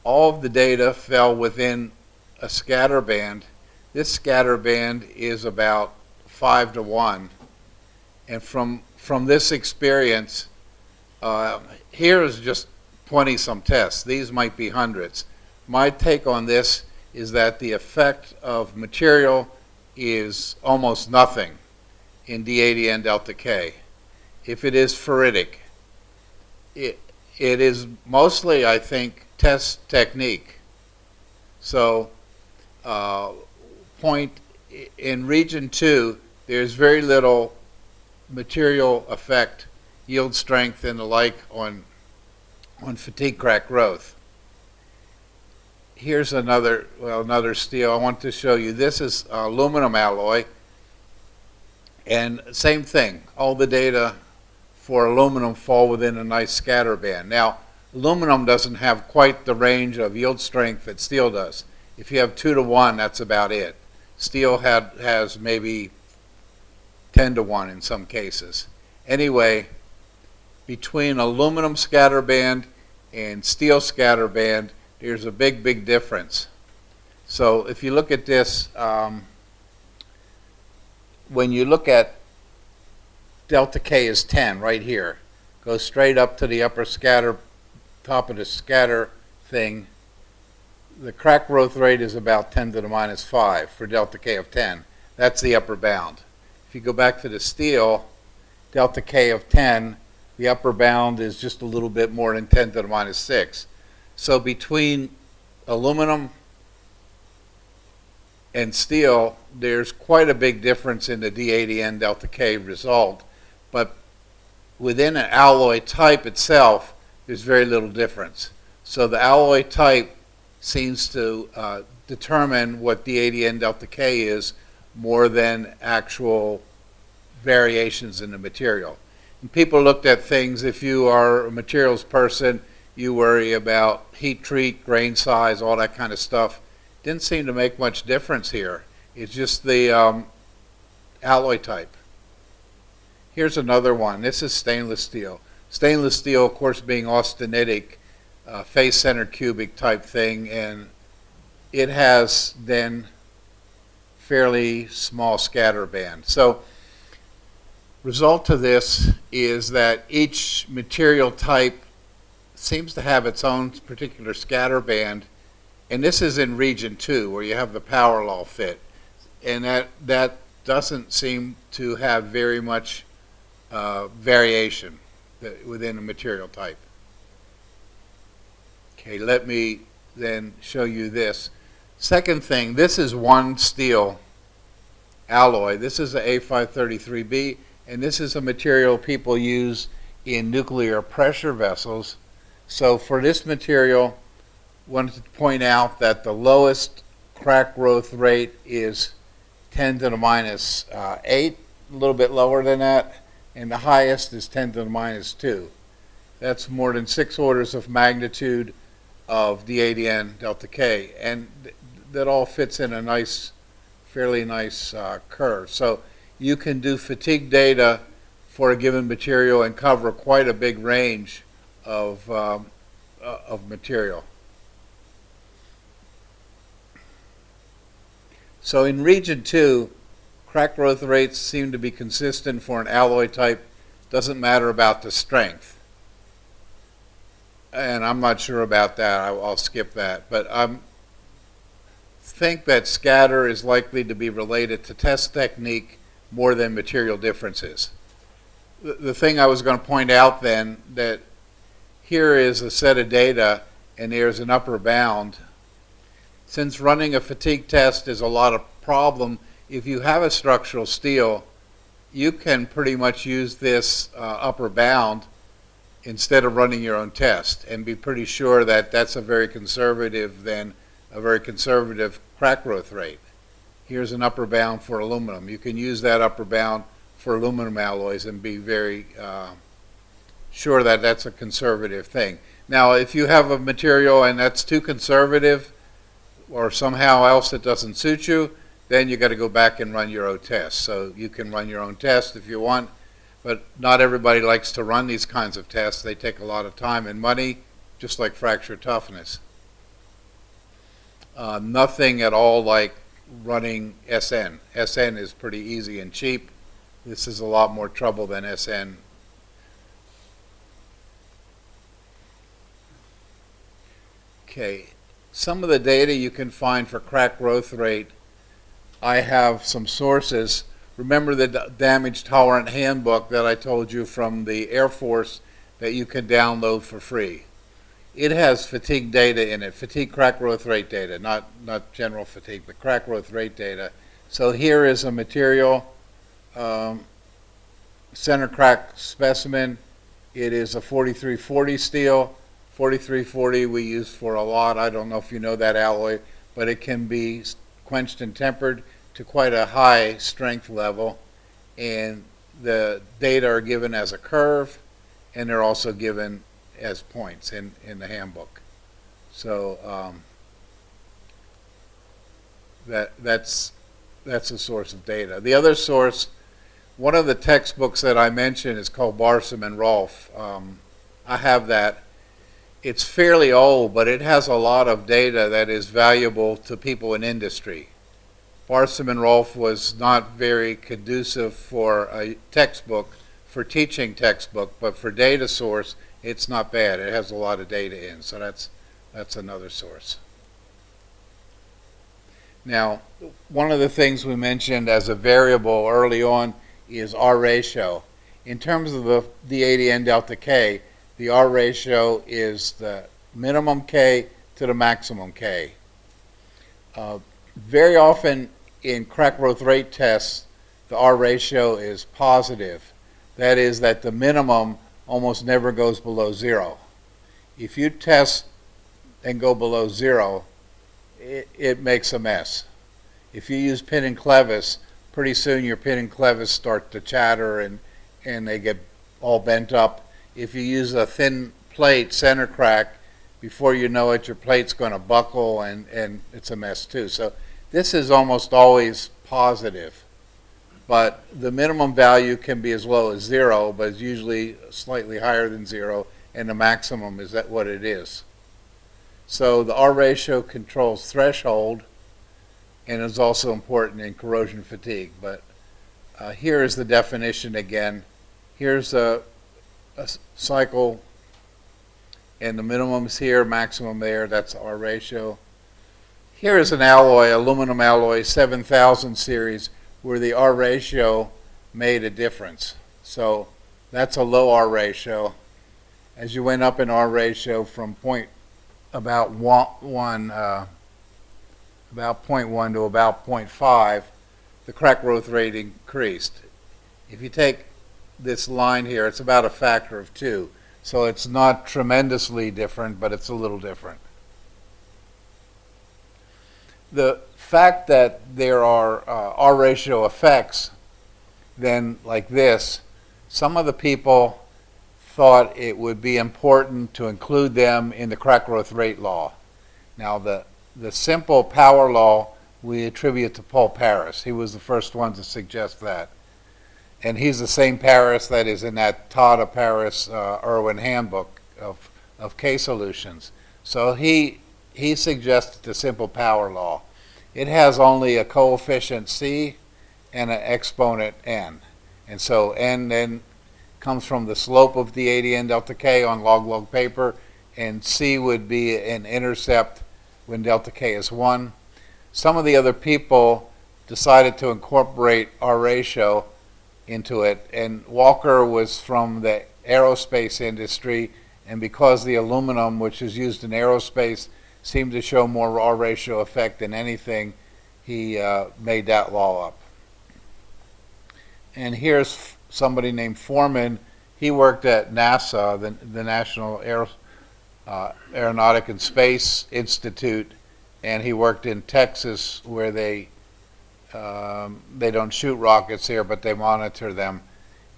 All of the data fell within a scatter band. This scatter band is about 5-to-1. And from this experience, here is just 20-some tests. These might be hundreds. My take on this is that the effect of material is almost nothing in D80N delta K. If it is ferritic, it is mostly, I think, test technique. So in region 2, there's very little material effect, yield strength and the like on fatigue crack growth. Here's another steel I want to show you. This is aluminum alloy, and same thing. All the data for aluminum fall within a nice scatter band. Now, aluminum doesn't have quite the range of yield strength that steel does. If you have 2-to-1, that's about it. Steel has maybe 10-to-1 in some cases. Anyway, between aluminum scatter band and steel scatter band, there's a big difference. So if you look at this, when you look at delta K is 10 right here, goes straight up to the upper scatter, top of the scatter thing, the crack growth rate is about 10 to the minus 5 for delta K of 10. That's the upper bound. If you go back to the steel, delta K of 10, the upper bound is just a little bit more than 10 to the minus 6. So between aluminum and steel, there's quite a big difference in the D80N delta K result. But within an alloy type itself, there's very little difference. So the alloy type seems to determine what D80N delta K is more than actual variations in the material. And people looked at things, if you are a materials person, you worry about heat treat, grain size, all that kind of stuff. Didn't seem to make much difference here. It's just the alloy type. Here's another one. This is stainless steel. Stainless steel, of course, being austenitic, face-centered cubic type thing, and it has then fairly small scatter band. So result of this is that each material type seems to have its own particular scatter band, and this is in region 2 where you have the power law fit, and that doesn't seem to have very much variation within a material type. Okay, let me then show you this. Second thing, this is one steel alloy. This is a A533B, and this is a material people use in nuclear pressure vessels. So for this material, I wanted to point out that the lowest crack growth rate is 10 to the minus 8, a little bit lower than that, and the highest is 10 to the minus 2. That's more than 6 orders of magnitude of D80N delta K, and that all fits in a nice, fairly nice curve. So you can do fatigue data for a given material and cover quite a big range of material. So in region 2, crack growth rates seem to be consistent for an alloy type. Doesn't matter about the strength. And I'm not sure about that. I'll skip that. But think that scatter is likely to be related to test technique more than material differences. The thing I was going to point out then, that here is a set of data and there's an upper bound. Since running a fatigue test is a lot of problem, if you have a structural steel, you can pretty much use this upper bound instead of running your own test and be pretty sure that that's a very conservative crack growth rate. Here's an upper bound for aluminum. You can use that upper bound for aluminum alloys and be very sure that that's a conservative thing. Now, if you have a material and that's too conservative or somehow else it doesn't suit you, then you got to go back and run your own test. So you can run your own test if you want, but not everybody likes to run these kinds of tests. They take a lot of time and money, just like fracture toughness. Nothing at all like running SN. SN is pretty easy and cheap. This is a lot more trouble than SN. Okay, some of the data you can find for crack growth rate, I have some sources. Remember the damage tolerant handbook that I told you from the Air Force that you can download for free. It has fatigue data in it, fatigue crack growth rate data, not general fatigue, but crack growth rate data. So here is a material, center crack specimen. It is a 4340 steel. 4340 we use for a lot. I don't know if you know that alloy, but it can be quenched and tempered to quite a high strength level. And the data are given as a curve, and they're also given as points in the handbook. So that's a source of data. The other source, one of the textbooks that I mentioned is called Barsom and Rolfe. I have that. It's fairly old, but it has a lot of data that is valuable to people in industry. Barsom and Rolfe was not very conducive for a textbook, for teaching textbook, but for data source, it's not bad. It has a lot of data in, so that's another source. Now, one of the things we mentioned as a variable early on is R ratio. In terms of the D80N delta K, the R ratio is the minimum K to the maximum K. Very often in crack growth rate tests, the R ratio is positive. That is that the minimum almost never goes below 0. If you test and go below 0, it makes a mess. If you use pin and clevis, pretty soon your pin and clevis start to chatter and they get all bent up. If you use a thin plate center crack, before you know it, your plate's going to buckle and it's a mess too. So this is almost always positive. But the minimum value can be as low as 0, but it's usually slightly higher than 0, and the maximum is that what it is. So the R ratio controls threshold and is also important in corrosion fatigue. But here is the definition again. Here's a cycle, and the minimum is here, maximum there. That's R ratio. Here is an alloy, aluminum alloy 7000 series, where the R ratio made a difference. So that's a low R ratio. As you went up in R ratio from about 0.1 to about 0.5, the crack growth rate increased. If you take this line here, it's about a factor of 2. So it's not tremendously different, but it's a little different. The fact that there are R ratio effects, then like this, some of the people thought it would be important to include them in the crack growth rate law. Now the simple power law we attribute to Paul Paris. He was the first one to suggest that. And he's the same Paris that is in that Todd of Paris Irwin handbook of K solutions. So he suggested the simple power law. It has only a coefficient C and an exponent n. And so n then comes from the slope of the D80N delta K on log paper, and C would be an intercept when delta K is 1. some of the other people decided to incorporate R ratio into it, and Walker was from the aerospace industry, and because the aluminum, which is used in aerospace, seemed to show more R ratio effect than anything, he made that law up. And here's somebody named Foreman. He worked at NASA, the National Aeronautic and Space Institute, and he worked in Texas, where they don't shoot rockets here, but they monitor them.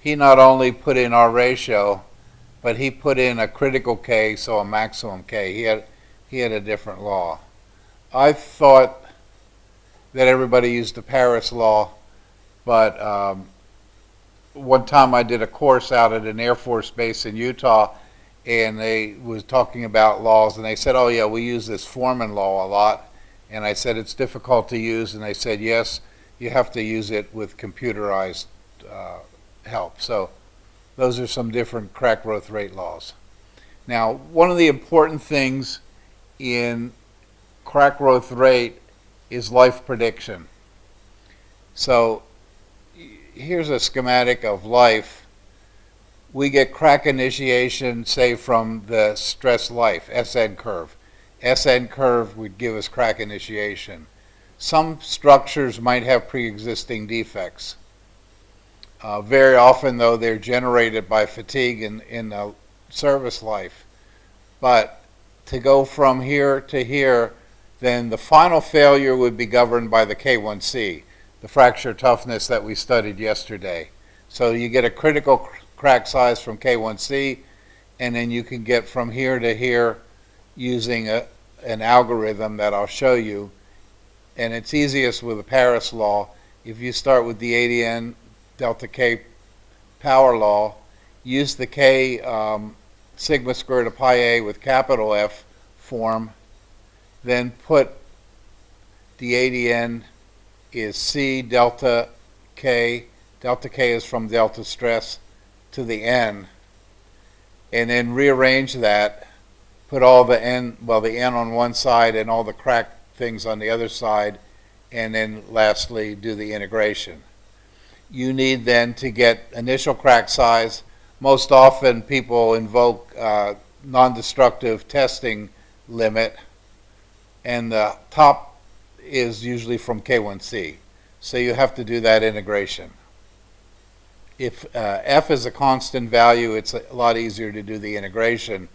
He not only put in R ratio, but he put in a critical K, so a maximum K. He had a different law. I thought that everybody used the Paris law, but one time I did a course out at an Air Force base in Utah, and they was talking about laws, and they said, oh yeah, we use this Foreman law a lot. And I said, it's difficult to use, and they said, yes, you have to use it with computerized help. So those are some different crack growth rate laws. Now, one of the important things in crack growth rate is life prediction. So here's a schematic of life. We get crack initiation, say, from the stress life, SN curve. SN curve would give us crack initiation. Some structures might have pre-existing defects. Very often, though, they're generated by fatigue in the service life. But to go from here to here, then the final failure would be governed by the K1C, the fracture toughness that we studied yesterday. So you get a critical crack size from K1C, and then you can get from here to here using an algorithm that I'll show you. And it's easiest with the Paris law. If you start with the ADN delta K power law, use the K sigma squared of pi a with capital F form, then put the ADN is C delta K. Delta K is from delta stress to the N, and then rearrange that, put all the N, well, the N on one side and all the crack things on the other side, and then lastly do the integration. You need then to get initial crack size. Most often people invoke non-destructive testing limit, and the top is usually from K1C. So you have to do that integration. If F is a constant value, it's a lot easier to do the integration.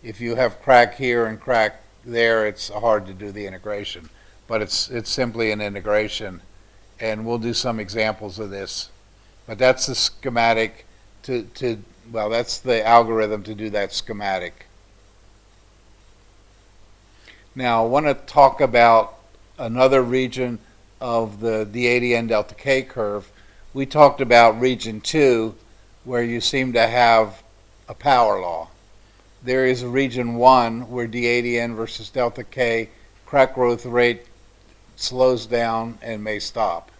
If you have crack here and crack there, it's hard to do the integration. But it's simply an integration, and we'll do some examples of this. But that's the schematic well, that's the algorithm to do that schematic. Now I want to talk about another region of the ADN delta K curve. We talked about region 2, where you seem to have a power law. There is a region 1 where dADN versus delta K crack growth rate slows down and may stop.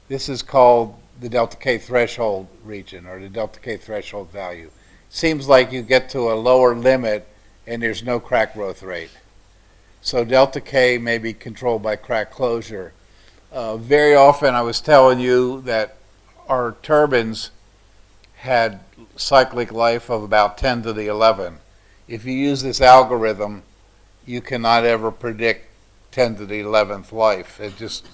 This is called the delta K threshold region, or the delta K threshold value. Seems like you get to a lower limit and there's no crack growth rate. So delta K may be controlled by crack closure. Very often I was telling you that our turbines had cyclic life of about 10 to the 11. If you use this algorithm, you cannot ever predict 10 to the 11th life. It just,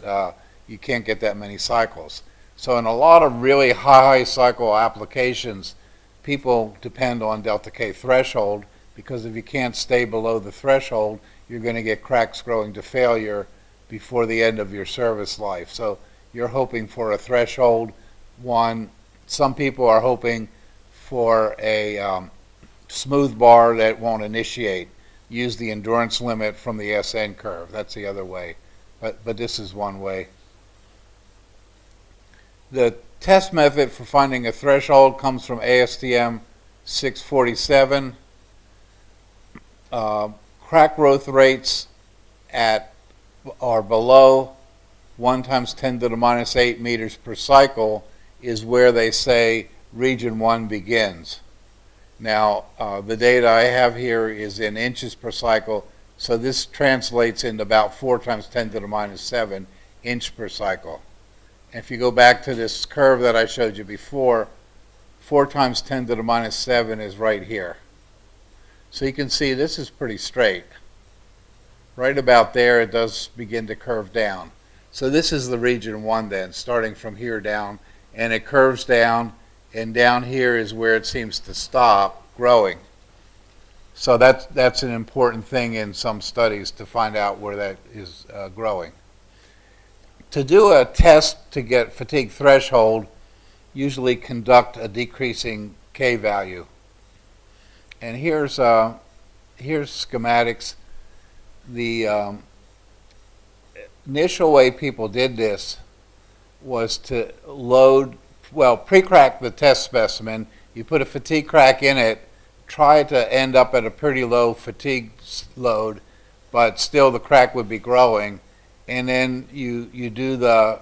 you can't get that many cycles. So in a lot of really high cycle applications, people depend on delta K threshold, because if you can't stay below the threshold, you're going to get cracks growing to failure before the end of your service life. So you're hoping for a threshold 1. Some people are hoping for a smooth bar that won't initiate. Use the endurance limit from the SN curve. That's the other way. But this is one way. The test method for finding a threshold comes from ASTM 647. Crack growth rates are below 1 times 10 to the minus 8 meters per cycle is where they say region 1 begins. Now, the data I have here is in inches per cycle. So this translates into about 4 times 10 to the minus 7 inch per cycle. And if you go back to this curve that I showed you before, 4 times 10 to the minus 7 is right here. So you can see this is pretty straight. Right about there it does begin to curve down. So this is the region 1 then, starting from here down, and it curves down, and down here is where it seems to stop growing. So that's an important thing in some studies to find out where that is growing. To do a test to get fatigue threshold, usually conduct a decreasing K value. And here's schematics. The initial way people did this was to load, well, pre-crack the test specimen. You put a fatigue crack in it, try to end up at a pretty low fatigue load, but still the crack would be growing. And then you do the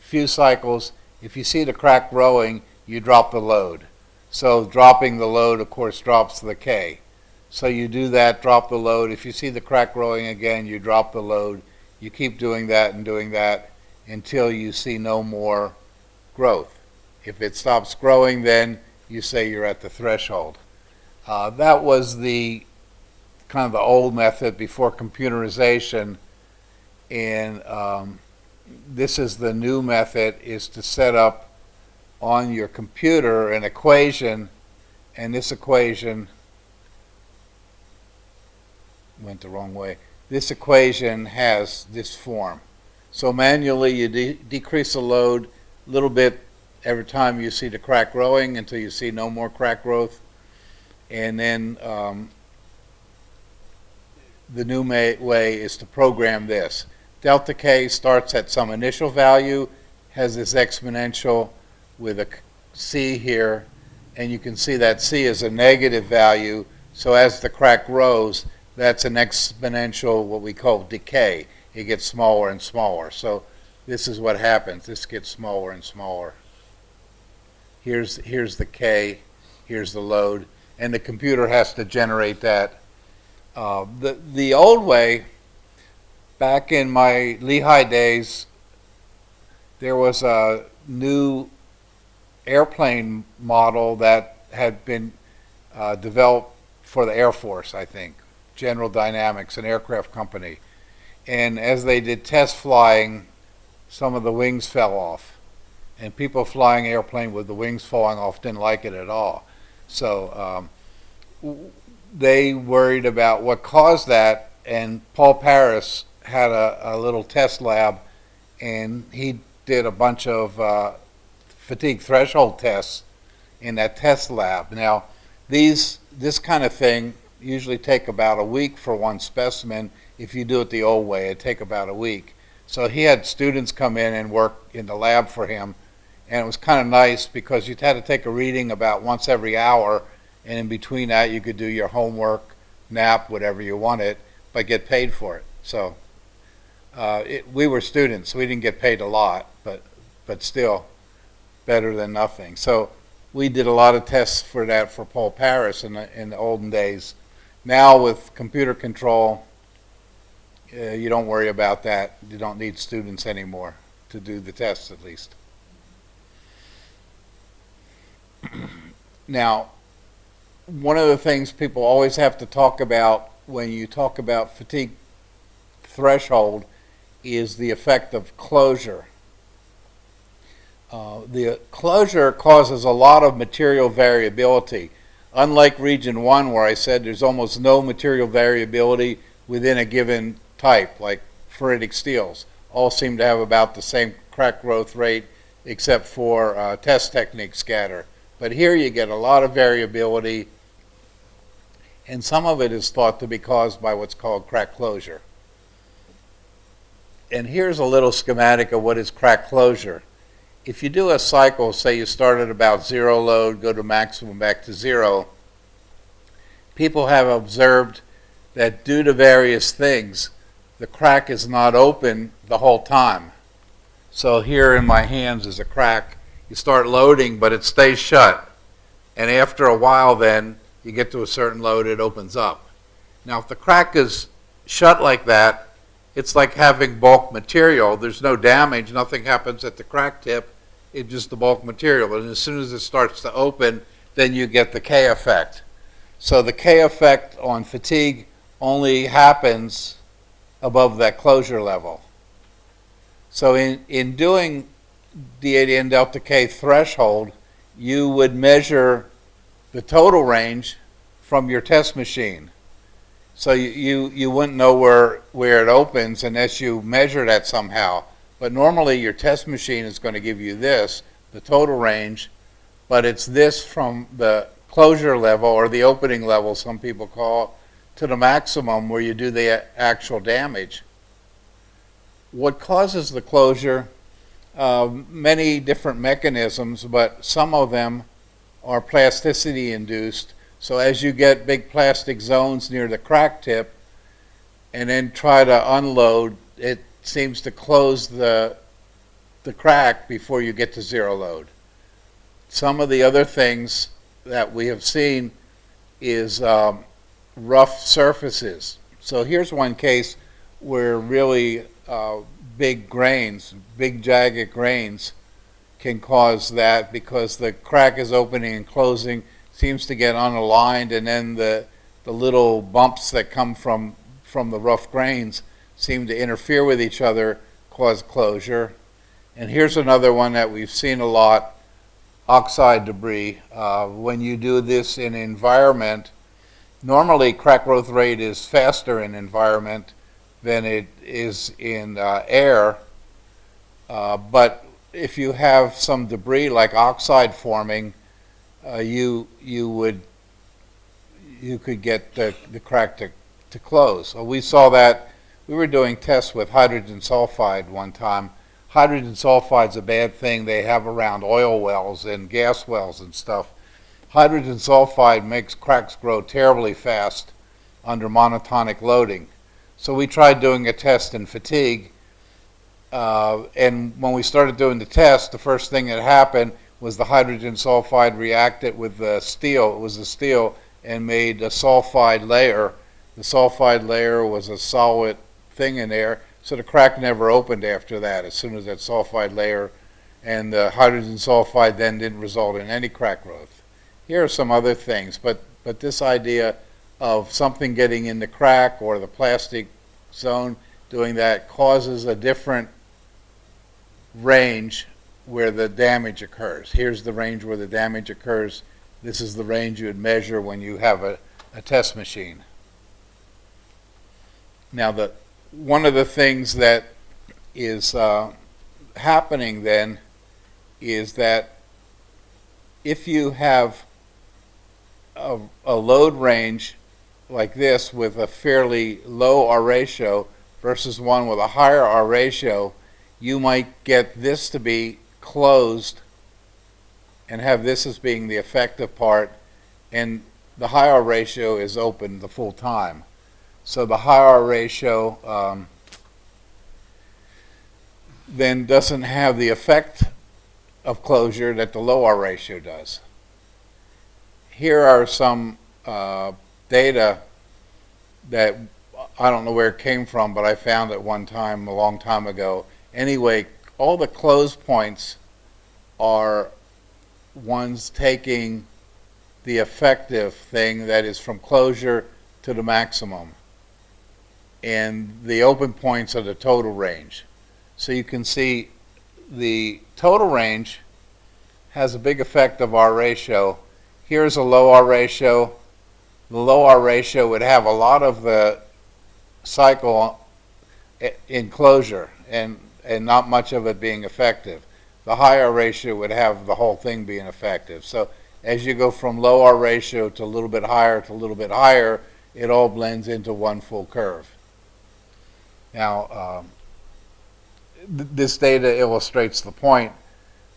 few cycles. If you see the crack growing, you drop the load. So dropping the load, of course, drops the K. So you do that, drop the load. If you see the crack growing again, you drop the load. You keep doing that and doing that until you see no more growth. If it stops growing, then you say you're at the threshold. That was the kind of the old method before computerization, and this is the new method, is to set up on your computer an equation, and this equation went the wrong way. This equation has this form. So manually you decrease the load a little bit every time you see the crack growing until you see no more crack growth. And then the new way is to program this. Delta K starts at some initial value, has this exponential with a C here, and you can see that C is a negative value. So as the crack grows, that's an exponential, what we call decay. It gets smaller and smaller. So this is what happens. This gets smaller and smaller. Here's the K, here's the load, and the computer has to generate that. The old way, back in my Lehigh days, there was a new airplane model that had been developed for the Air Force, I think. General Dynamics, an aircraft company. And as they did test flying, some of the wings fell off. And people flying airplane with the wings falling off didn't like it at all. So they worried about what caused that, and Paul Paris had a little test lab, and he did a bunch of fatigue threshold tests in that test lab. Now, this kind of thing usually take about a week for one specimen. If you do it the old way, it'd take about a week. So he had students come in and work in the lab for him, and it was kind of nice because you'd had to take a reading about once every hour, and in between that you could do your homework, nap, whatever you wanted, but get paid for it. So we were students, so we didn't get paid a lot, but still better than nothing. So we did a lot of tests for that for Paul Paris in the olden days. Now with computer control, you don't worry about that. You don't need students anymore to do the tests, at least. Now, one of the things people always have to talk about when you talk about fatigue threshold is the effect of closure. The closure causes a lot of material variability. Unlike region 1, where I said there's almost no material variability within a given type, like ferritic steels, all seem to have about the same crack growth rate except for test technique scatter. But here you get a lot of variability, and some of it is thought to be caused by what's called crack closure. And here's a little schematic of what is crack closure. If you do a cycle, say you start at about 0 load, go to maximum, back to 0, people have observed that due to various things, the crack is not open the whole time. So here in my hands is a crack. You start loading, but it stays shut. And after a while then, you get to a certain load, it opens up. Now, if the crack is shut like that, it's like having bulk material. There's no damage. Nothing happens at the crack tip. It's just the bulk material. And as soon as it starts to open, then you get the K effect. So the K effect on fatigue only happens above that closure level. So in doing d80n delta K threshold, you would measure the total range from your test machine. So you wouldn't know where it opens unless you measure that somehow. But normally your test machine is going to give you this, the total range, but it's this from the closure level, or the opening level, some people call it, to the maximum where you do the actual damage. What causes the closure? Many different mechanisms, but some of them are plasticity induced. So as you get big plastic zones near the crack tip and then try to unload, it seems to close the crack before you get to zero load. Some of the other things that we have seen is rough surfaces. So here's one case where really big grains, big jagged grains, can cause that because the crack is opening and closing, seems to get unaligned, and then the little bumps that come from the rough grains seem to interfere with each other, cause closure. And here's another one that we've seen a lot, oxide debris. When you do this in environment, normally crack growth rate is faster in environment than it is in air, but if you have some debris like oxide forming, you could get the crack to close. So we saw that. We were doing tests with hydrogen sulfide one time. Hydrogen sulfide's a bad thing they have around oil wells and gas wells and stuff. Hydrogen sulfide makes cracks grow terribly fast under monotonic loading. So we tried doing a test in fatigue, and when we started doing the test, the first thing that happened was the hydrogen sulfide reacted with the steel. It was the steel, and made a sulfide layer. The sulfide layer was a solid thing in there, so the crack never opened after that, as soon as that sulfide layer, and the hydrogen sulfide then didn't result in any crack growth. Here are some other things, but this idea of something getting in the crack or the plastic zone doing that causes a different range where the damage occurs. Here's the range where the damage occurs. This is the range you would measure when you have a test machine. Now, one of the things that is happening then is that if you have a load range like this with a fairly low R ratio versus one with a higher R ratio, you might get this to be closed and have this as being the effective part, and the high R ratio is open the full time. So the high R ratio then doesn't have the effect of closure that the low R ratio does. Here are some data that I don't know where it came from, but I found it one time a long time ago. Anyway, all the close points are ones taking the effective thing that is from closure to the maximum, and the open points are the total range. So you can see the total range has a big effect of R ratio. Here's a low R ratio. The low R ratio would have a lot of the cycle in closure and not much of it being effective. The high R ratio would have the whole thing being effective. So as you go from low R ratio to a little bit higher to a little bit higher, it all blends into one full curve. Now, this data illustrates the point,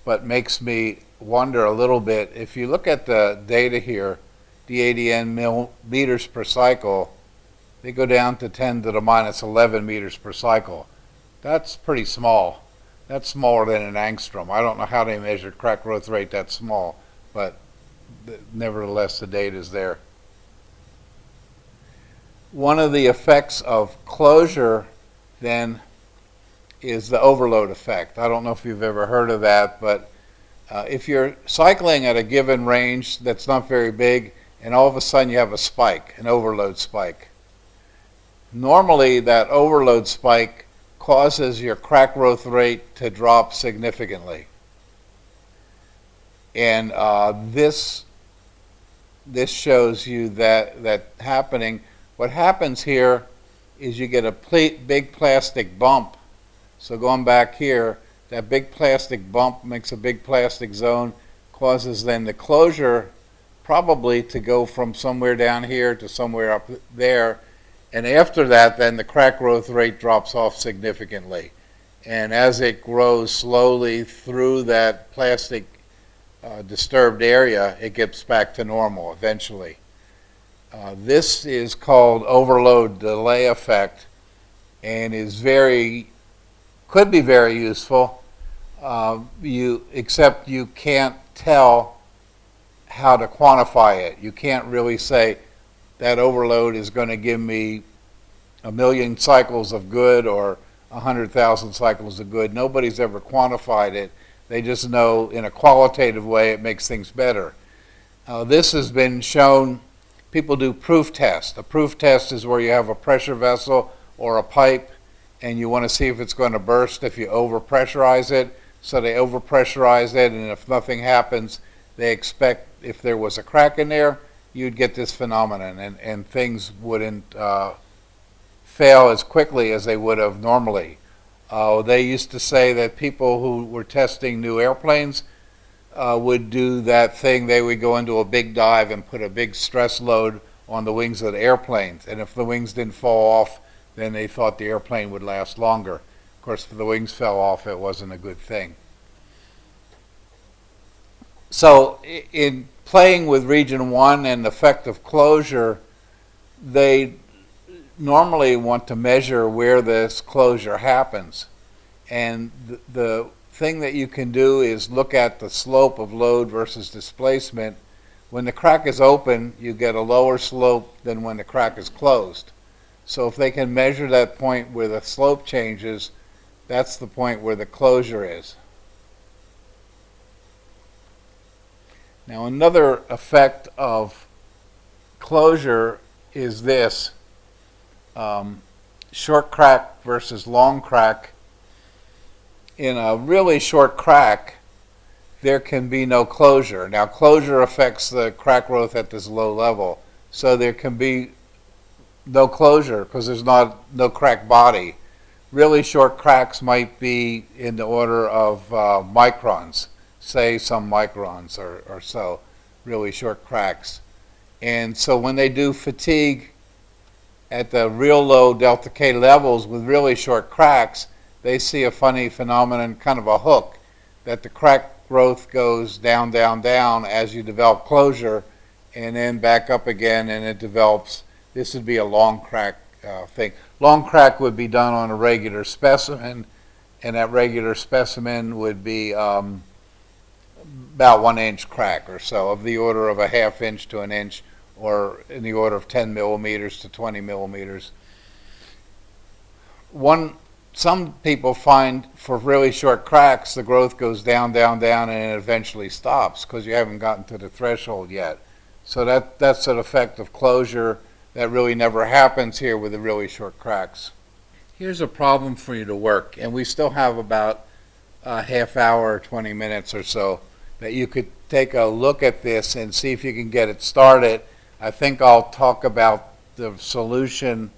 but makes me wonder a little bit. If you look at the data here, d80n meters per cycle, they go down to 10 to the minus 11 meters per cycle. That's pretty small. That's smaller than an angstrom. I don't know how they measure crack growth rate that small, but nevertheless the data is there. One of the effects of closure then is the overload effect. I don't know if you've ever heard of that, but if you're cycling at a given range that's not very big, and all of a sudden you have a spike, an overload spike. Normally that overload spike causes your crack growth rate to drop significantly. And this shows you that happening. What happens here is you get a big plastic bump. So going back here, that big plastic bump makes a big plastic zone, causes then the closure probably to go from somewhere down here to somewhere up there. And after that, then the crack growth rate drops off significantly. And as it grows slowly through that plastic disturbed area, it gets back to normal eventually. This is called overload delay effect, and could be very useful. Except you can't tell how to quantify it. You can't really say that overload is going to give me 1,000,000 cycles of good or 100,000 cycles of good. Nobody's ever quantified it. They just know in a qualitative way it makes things better. This has been shown. People do proof tests. A proof test is where you have a pressure vessel or a pipe and you want to see if it's going to burst if you overpressurize it. So they overpressurize it, and if nothing happens, they expect if there was a crack in there, you'd get this phenomenon, and things wouldn't fail as quickly as they would have normally. They used to say that people who were testing new airplanes would do that thing. They would go into a big dive and put a big stress load on the wings of the airplanes, and if the wings didn't fall off, then they thought the airplane would last longer. Of course, if the wings fell off, it wasn't a good thing. So in playing with region 1 and effective closure, they normally want to measure where this closure happens. And the thing that you can do is look at the slope of load versus displacement. When the crack is open, you get a lower slope than when the crack is closed. So if they can measure that point where the slope changes, that's the point where the closure is. Now another effect of closure is this, short crack versus long crack. In a really short crack, there can be no closure. Now closure affects the crack growth at this low level, so there can be no closure because there's no crack body. Really short cracks might be in the order of microns, say some microns or so, really short cracks. And so when they do fatigue at the real low delta K levels with really short cracks, they see a funny phenomenon, kind of a hook, that the crack growth goes down, down, down as you develop closure, and then back up again, and it develops. This would be a long crack thing. Long crack would be done on a regular specimen, and that regular specimen would be about 1 inch crack or so, of the order of a ½ inch to an inch, or in the order of 10 millimeters to 20 millimeters. Some people find for really short cracks the growth goes down, down, down, and it eventually stops because you haven't gotten to the threshold yet. So that's an effect of closure that really never happens here with the really short cracks. Here's a problem for you to work, and we still have about a half hour or 20 minutes or so that you could take a look at this and see if you can get it started. I think I'll talk about the solution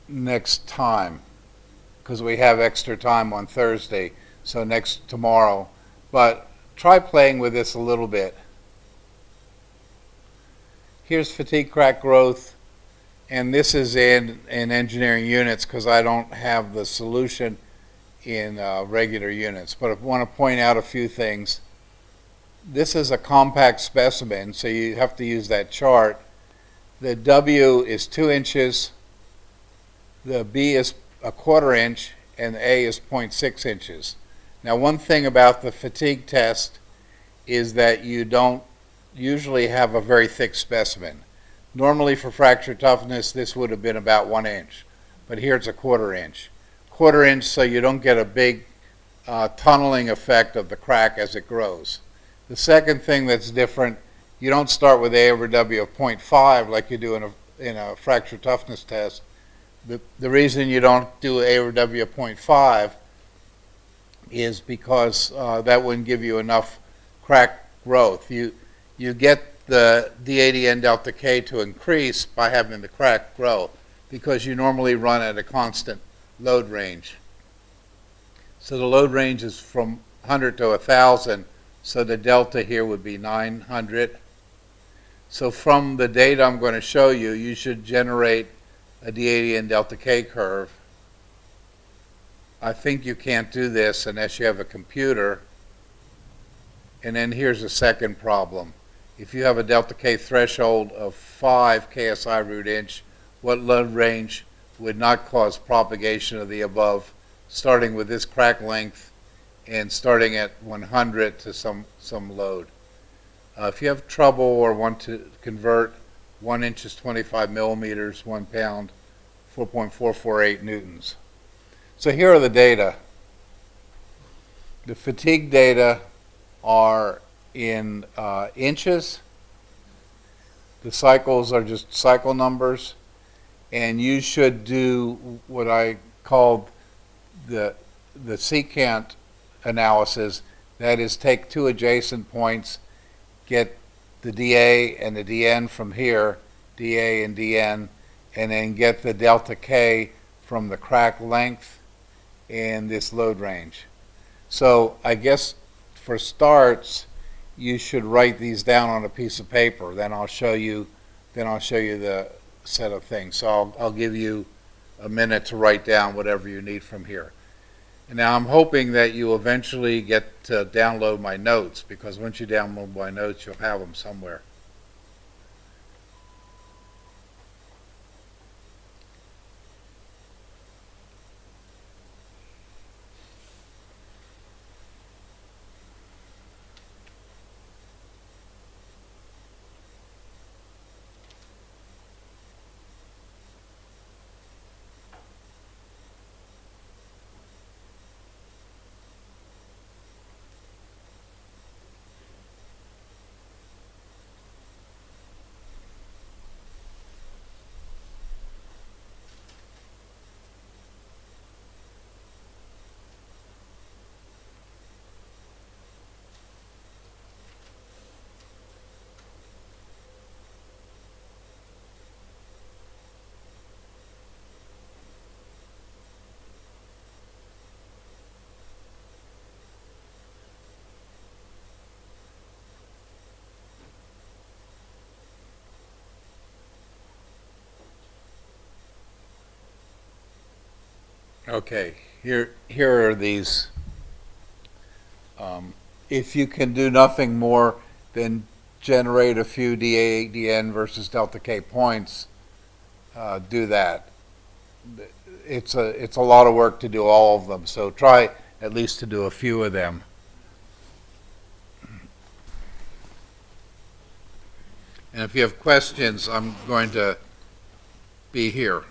next time because we have extra time on Thursday, so tomorrow. But try playing with this a little bit. Here's fatigue crack growth, and this is in engineering units because I don't have the solution in regular units. But I want to point out a few things. This is a compact specimen, so you have to use that chart. The W is 2 inches, the B is 1/4 inch, and the A is 0.6 inches. Now one thing about the fatigue test is that you don't usually have a very thick specimen. Normally for fracture toughness, this would have been about 1 inch, but here it's a 1/4 inch. 1/4 inch so you don't get a big tunneling effect of the crack as it grows. The second thing that's different, you don't start with A over W of 0.5 like you do in a fracture toughness test. The reason you don't do A over W of 0.5 is because that wouldn't give you enough crack growth. You get the d/ADN delta K to increase by having the crack grow because you normally run at a constant load range. So the load range is from 100 to 1,000, so the delta here would be 900. So from the data I'm going to show you, you should generate a d/ADN delta K curve. I think you can't do this unless you have a computer. And then here's a second problem. If you have a delta K threshold of 5 KSI root inch, what load range would not cause propagation of the above, starting with this crack length and starting at 100 to some load? If you have trouble or want to convert, 1 inch is 25 millimeters, 1 pound, 4.448 newtons. So here are the data. The fatigue data are in inches. The cycles are just cycle numbers. And you should do what I called the secant analysis. That is, take two adjacent points, get the dA and the dN from here, dA and dN, and then get the delta K from the crack length and this load range. So I guess for starts, you should write these down on a piece of paper. Then I'll show you the set of things. So I'll give you a minute to write down whatever you need from here. And now I'm hoping that you eventually get to download my notes, because once you download my notes, you'll have them somewhere. Okay, here are these. If you can do nothing more than generate a few dA, dN versus delta K points, do that. It's a lot of work to do all of them, so try at least to do a few of them. And if you have questions, I'm going to be here.